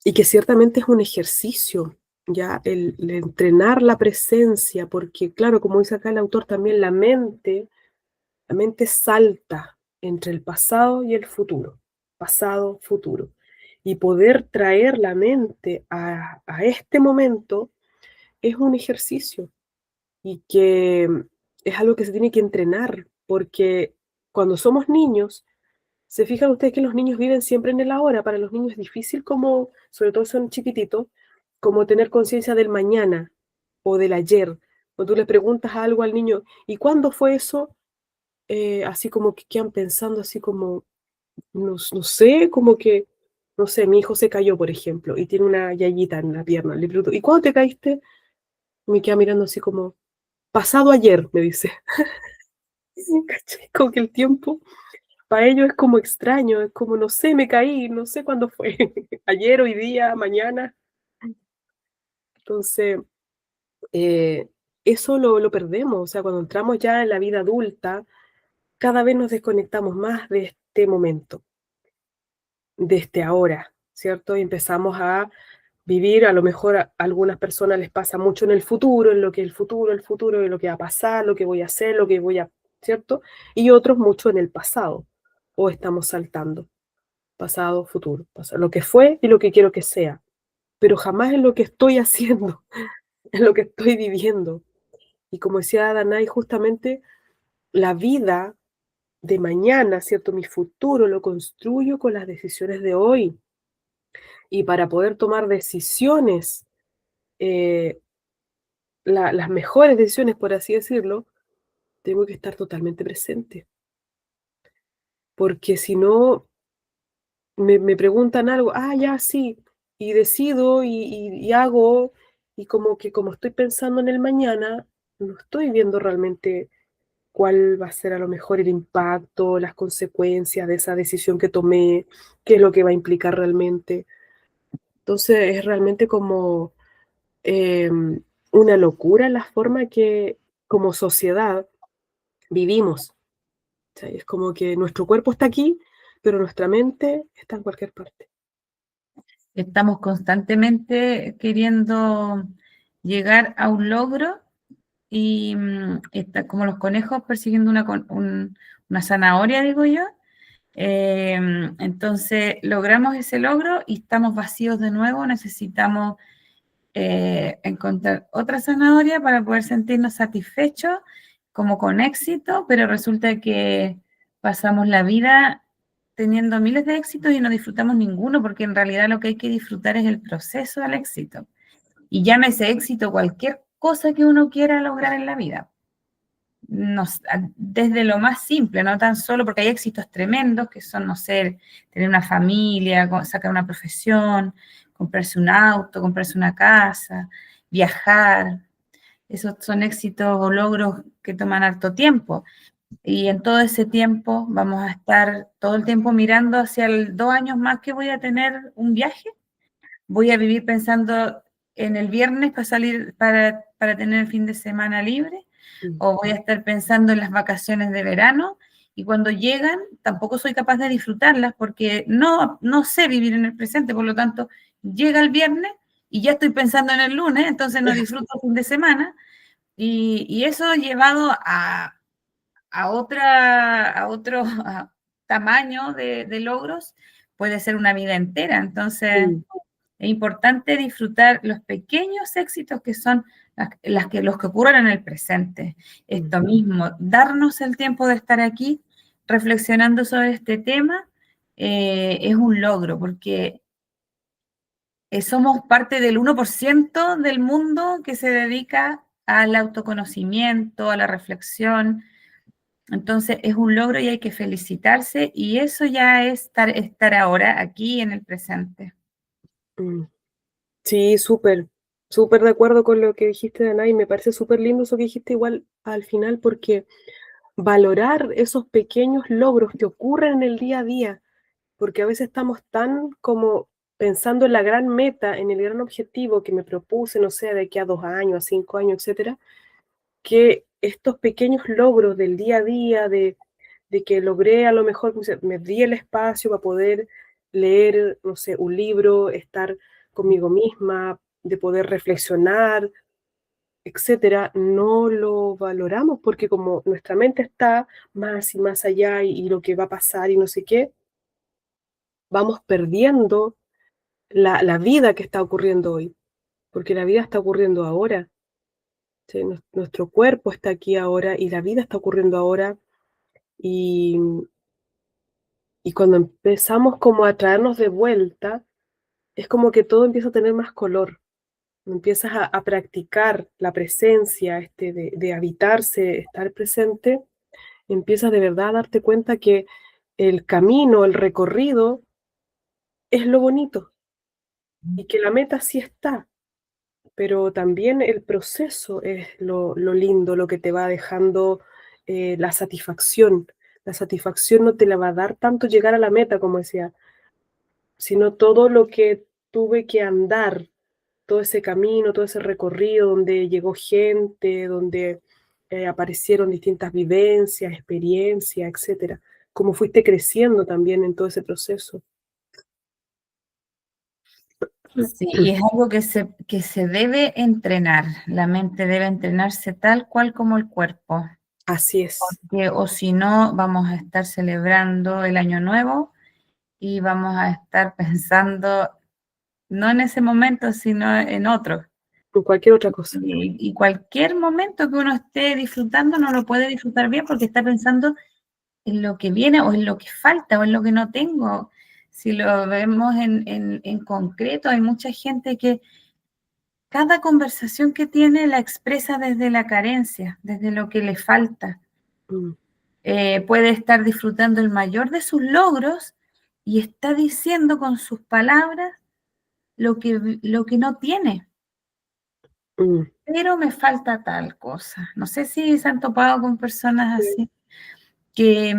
Y que ciertamente es un ejercicio, ya el entrenar la presencia, porque claro, como dice acá el autor también, la mente salta entre el pasado y el futuro, pasado, futuro. Y poder traer la mente a este momento es un ejercicio y que es algo que se tiene que entrenar, porque cuando somos niños, se fijan ustedes que los niños viven siempre en el ahora. Para los niños es difícil, como, sobre todo son chiquititos, como tener conciencia del mañana o del ayer. Cuando tú le preguntas algo al niño, ¿y cuándo fue eso? Así como que quedan pensando, así como, no sé, como que, no sé, mi hijo se cayó, por ejemplo, y tiene una yayita en la pierna. Le pregunto, ¿y cuándo te caíste? Y me queda mirando así como, pasado ayer, me dice. ¿Cachai? Como que el tiempo para ellos es como extraño, es como, no sé, me caí, no sé cuándo fue, ayer, hoy día, mañana. Entonces, eh, eso lo perdemos, o sea, cuando entramos ya en la vida adulta, cada vez nos desconectamos más de este momento, de este ahora, ¿cierto? Y empezamos a vivir, a lo mejor a algunas personas les pasa mucho en el futuro, en lo que el futuro, en lo que va a pasar, lo que voy a hacer, lo que voy a, ¿cierto? Y otros mucho en el pasado, o estamos saltando, pasado, futuro, lo que fue y lo que quiero que sea, pero jamás en lo que estoy haciendo, en lo que estoy viviendo. Y como decía Danai, justamente la vida de mañana, ¿cierto? Mi futuro lo construyo con las decisiones de hoy. Y para poder tomar decisiones, eh, las mejores decisiones, por así decirlo, tengo que estar totalmente presente. Porque si no, me preguntan algo, ah, ya, sí, y decido y hago, y como que como estoy pensando en el mañana, no estoy viendo realmente cuál va a ser a lo mejor el impacto, las consecuencias de esa decisión que tomé, qué es lo que va a implicar realmente. Entonces es realmente como una locura la forma que como sociedad vivimos. O sea, es como que nuestro cuerpo está aquí, pero nuestra mente está en cualquier parte. Estamos constantemente queriendo llegar a un logro y está como los conejos persiguiendo una zanahoria, digo yo. Entonces logramos ese logro y estamos vacíos de nuevo, necesitamos encontrar otra zanahoria para poder sentirnos satisfechos, como con éxito, pero resulta que pasamos la vida teniendo miles de éxitos y no disfrutamos ninguno, porque en realidad lo que hay que disfrutar es el proceso al éxito. Y llámese éxito cualquier cosa que uno quiera lograr en la vida. Desde lo más simple, no tan solo porque hay éxitos tremendos que son, no sé, tener una familia, sacar una profesión, comprarse un auto, comprarse una casa, viajar. Esos son éxitos o logros que toman harto tiempo. Y en todo ese tiempo vamos a estar todo el tiempo mirando hacia el 2 años más que voy a tener un viaje. Voy a vivir pensando en el viernes para salir, para tener el fin de semana libre, Mm, o voy a estar pensando en las vacaciones de verano, y cuando llegan tampoco soy capaz de disfrutarlas porque no sé vivir en el presente, por lo tanto, llega el viernes y ya estoy pensando en el lunes, entonces no disfruto el fin de semana, y eso llevado a otro tamaño de logros puede ser una vida entera, entonces mm, es importante disfrutar los pequeños éxitos que son los que ocurren en el presente. mm, Esto mismo, darnos el tiempo de estar aquí reflexionando sobre este tema es un logro, porque somos parte del 1% del mundo que se dedica al autoconocimiento, a la reflexión. Entonces es un logro y hay que felicitarse y eso ya es estar ahora aquí en el presente. mm. Sí, súper, súper de acuerdo con lo que dijiste, Dana, y me parece súper lindo eso que dijiste igual al final, porque valorar esos pequeños logros que ocurren en el día a día, porque a veces estamos tan como pensando en la gran meta, en el gran objetivo que me propuse, no sé, de aquí a 2 años, a 5 años, etcétera, que estos pequeños logros del día a día, de que logré a lo mejor, me di el espacio para poder leer, no sé, un libro, estar conmigo misma, de poder reflexionar, etcétera, no lo valoramos porque como nuestra mente está más y más allá y lo que va a pasar y no sé qué, vamos perdiendo la vida que está ocurriendo hoy, porque la vida está ocurriendo ahora. ¿Sí? Nuestro cuerpo está aquí ahora y la vida está ocurriendo ahora y, y cuando empezamos como a traernos de vuelta, es como que todo empieza a tener más color. Empiezas a practicar la presencia, de habitarse, estar presente, empiezas de verdad a darte cuenta que el camino, el recorrido es lo bonito y que la meta sí está, pero también el proceso es lo lindo, lo que te va dejando la satisfacción. La satisfacción no te la va a dar tanto llegar a la meta, como decía, sino todo lo que tuve que andar, todo ese camino, todo ese recorrido donde llegó gente, donde aparecieron distintas vivencias, experiencias, etcétera. Cómo fuiste creciendo también en todo ese proceso. Sí, y es algo que se debe entrenar. La mente debe entrenarse tal cual como el cuerpo, Así es. porque o si no, vamos a estar celebrando el año nuevo y vamos a estar pensando no en ese momento, sino en otro. En cualquier otra cosa. Y cualquier momento que uno esté disfrutando no lo puede disfrutar bien porque está pensando en lo que viene o en lo que falta o en lo que no tengo. Si lo vemos en concreto, hay mucha gente que cada conversación que tiene la expresa desde la carencia, desde lo que le falta. Mm, Puede estar disfrutando el mayor de sus logros y está diciendo con sus palabras lo que no tiene. mm, pero me falta tal cosa. No sé si se han topado con personas sí, así, que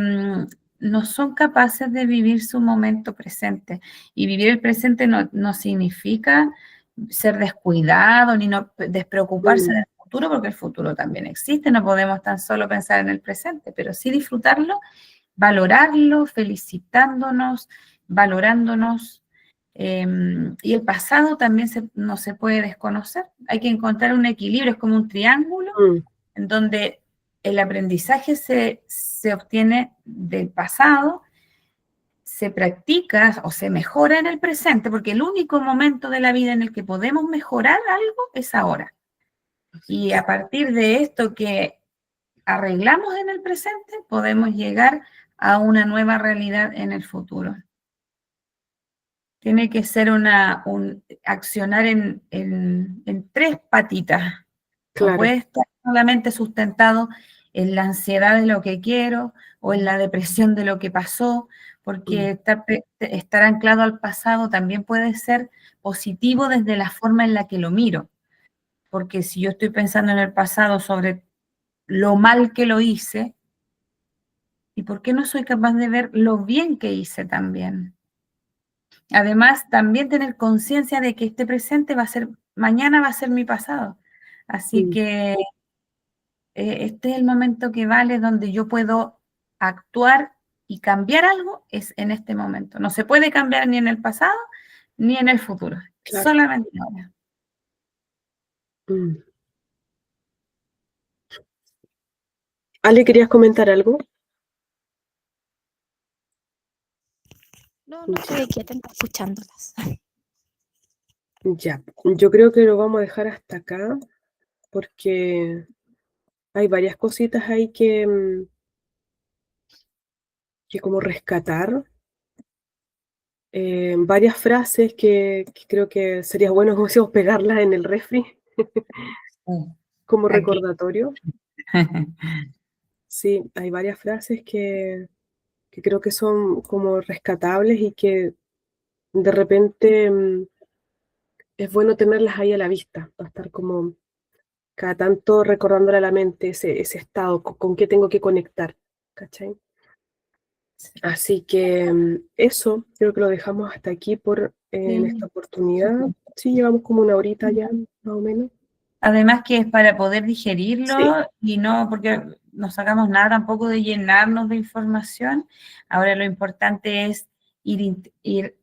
no son capaces de vivir su momento presente. Y vivir el presente no significa ser descuidado ni no despreocuparse mm, del futuro, porque el futuro también existe, no podemos tan solo pensar en el presente, pero sí disfrutarlo, valorarlo, felicitándonos, valorándonos. Y el pasado también no se puede desconocer. Hay que encontrar un equilibrio, es como un triángulo mm, en donde el aprendizaje se obtiene del pasado, se practica o se mejora en el presente, porque el único momento de la vida en el que podemos mejorar algo es ahora. Y a partir de esto que arreglamos en el presente, podemos llegar a una nueva realidad en el futuro. Tiene que ser accionar en tres patitas. No claro, puede estar solamente sustentado en la ansiedad de lo que quiero o en la depresión de lo que pasó, mm, porque estar anclado al pasado también puede ser positivo desde la forma en la que lo miro. Porque si yo estoy pensando en el pasado sobre lo mal que lo hice, ¿y por qué no soy capaz de ver lo bien que hice también? Además, también tener conciencia de que este presente mañana va a ser mi pasado. Así mm, que este es el momento que vale donde yo puedo actuar y cambiar algo, es en este momento. No se puede cambiar ni en el pasado ni en el futuro, claro. solamente ahora. Mm. Ale, ¿querías comentar algo? No, no Ya, estoy quieta, escuchándolas. ya. Yo creo que lo vamos a dejar hasta acá porque hay varias cositas ahí que como rescatar. Varias frases que creo que sería bueno, como decíamos, pegarlas en el refri como Aquí. recordatorio. Sí, hay varias frases que creo que son como rescatables y que de repente es bueno tenerlas ahí a la vista, para estar como cada tanto recordándole a la mente ese estado, con qué tengo que conectar, ¿cachai? Así que eso, creo que lo dejamos hasta aquí en esta Sí. oportunidad. Sí, llevamos como una horita ya, más o menos. Además que es para poder Sí, digerirlo y no, porque no sacamos nada tampoco de llenarnos de información. Ahora lo importante es ir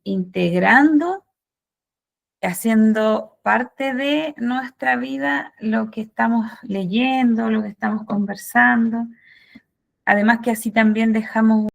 integrando, haciendo parte de nuestra vida lo que estamos leyendo, lo que estamos conversando. Además que así también dejamos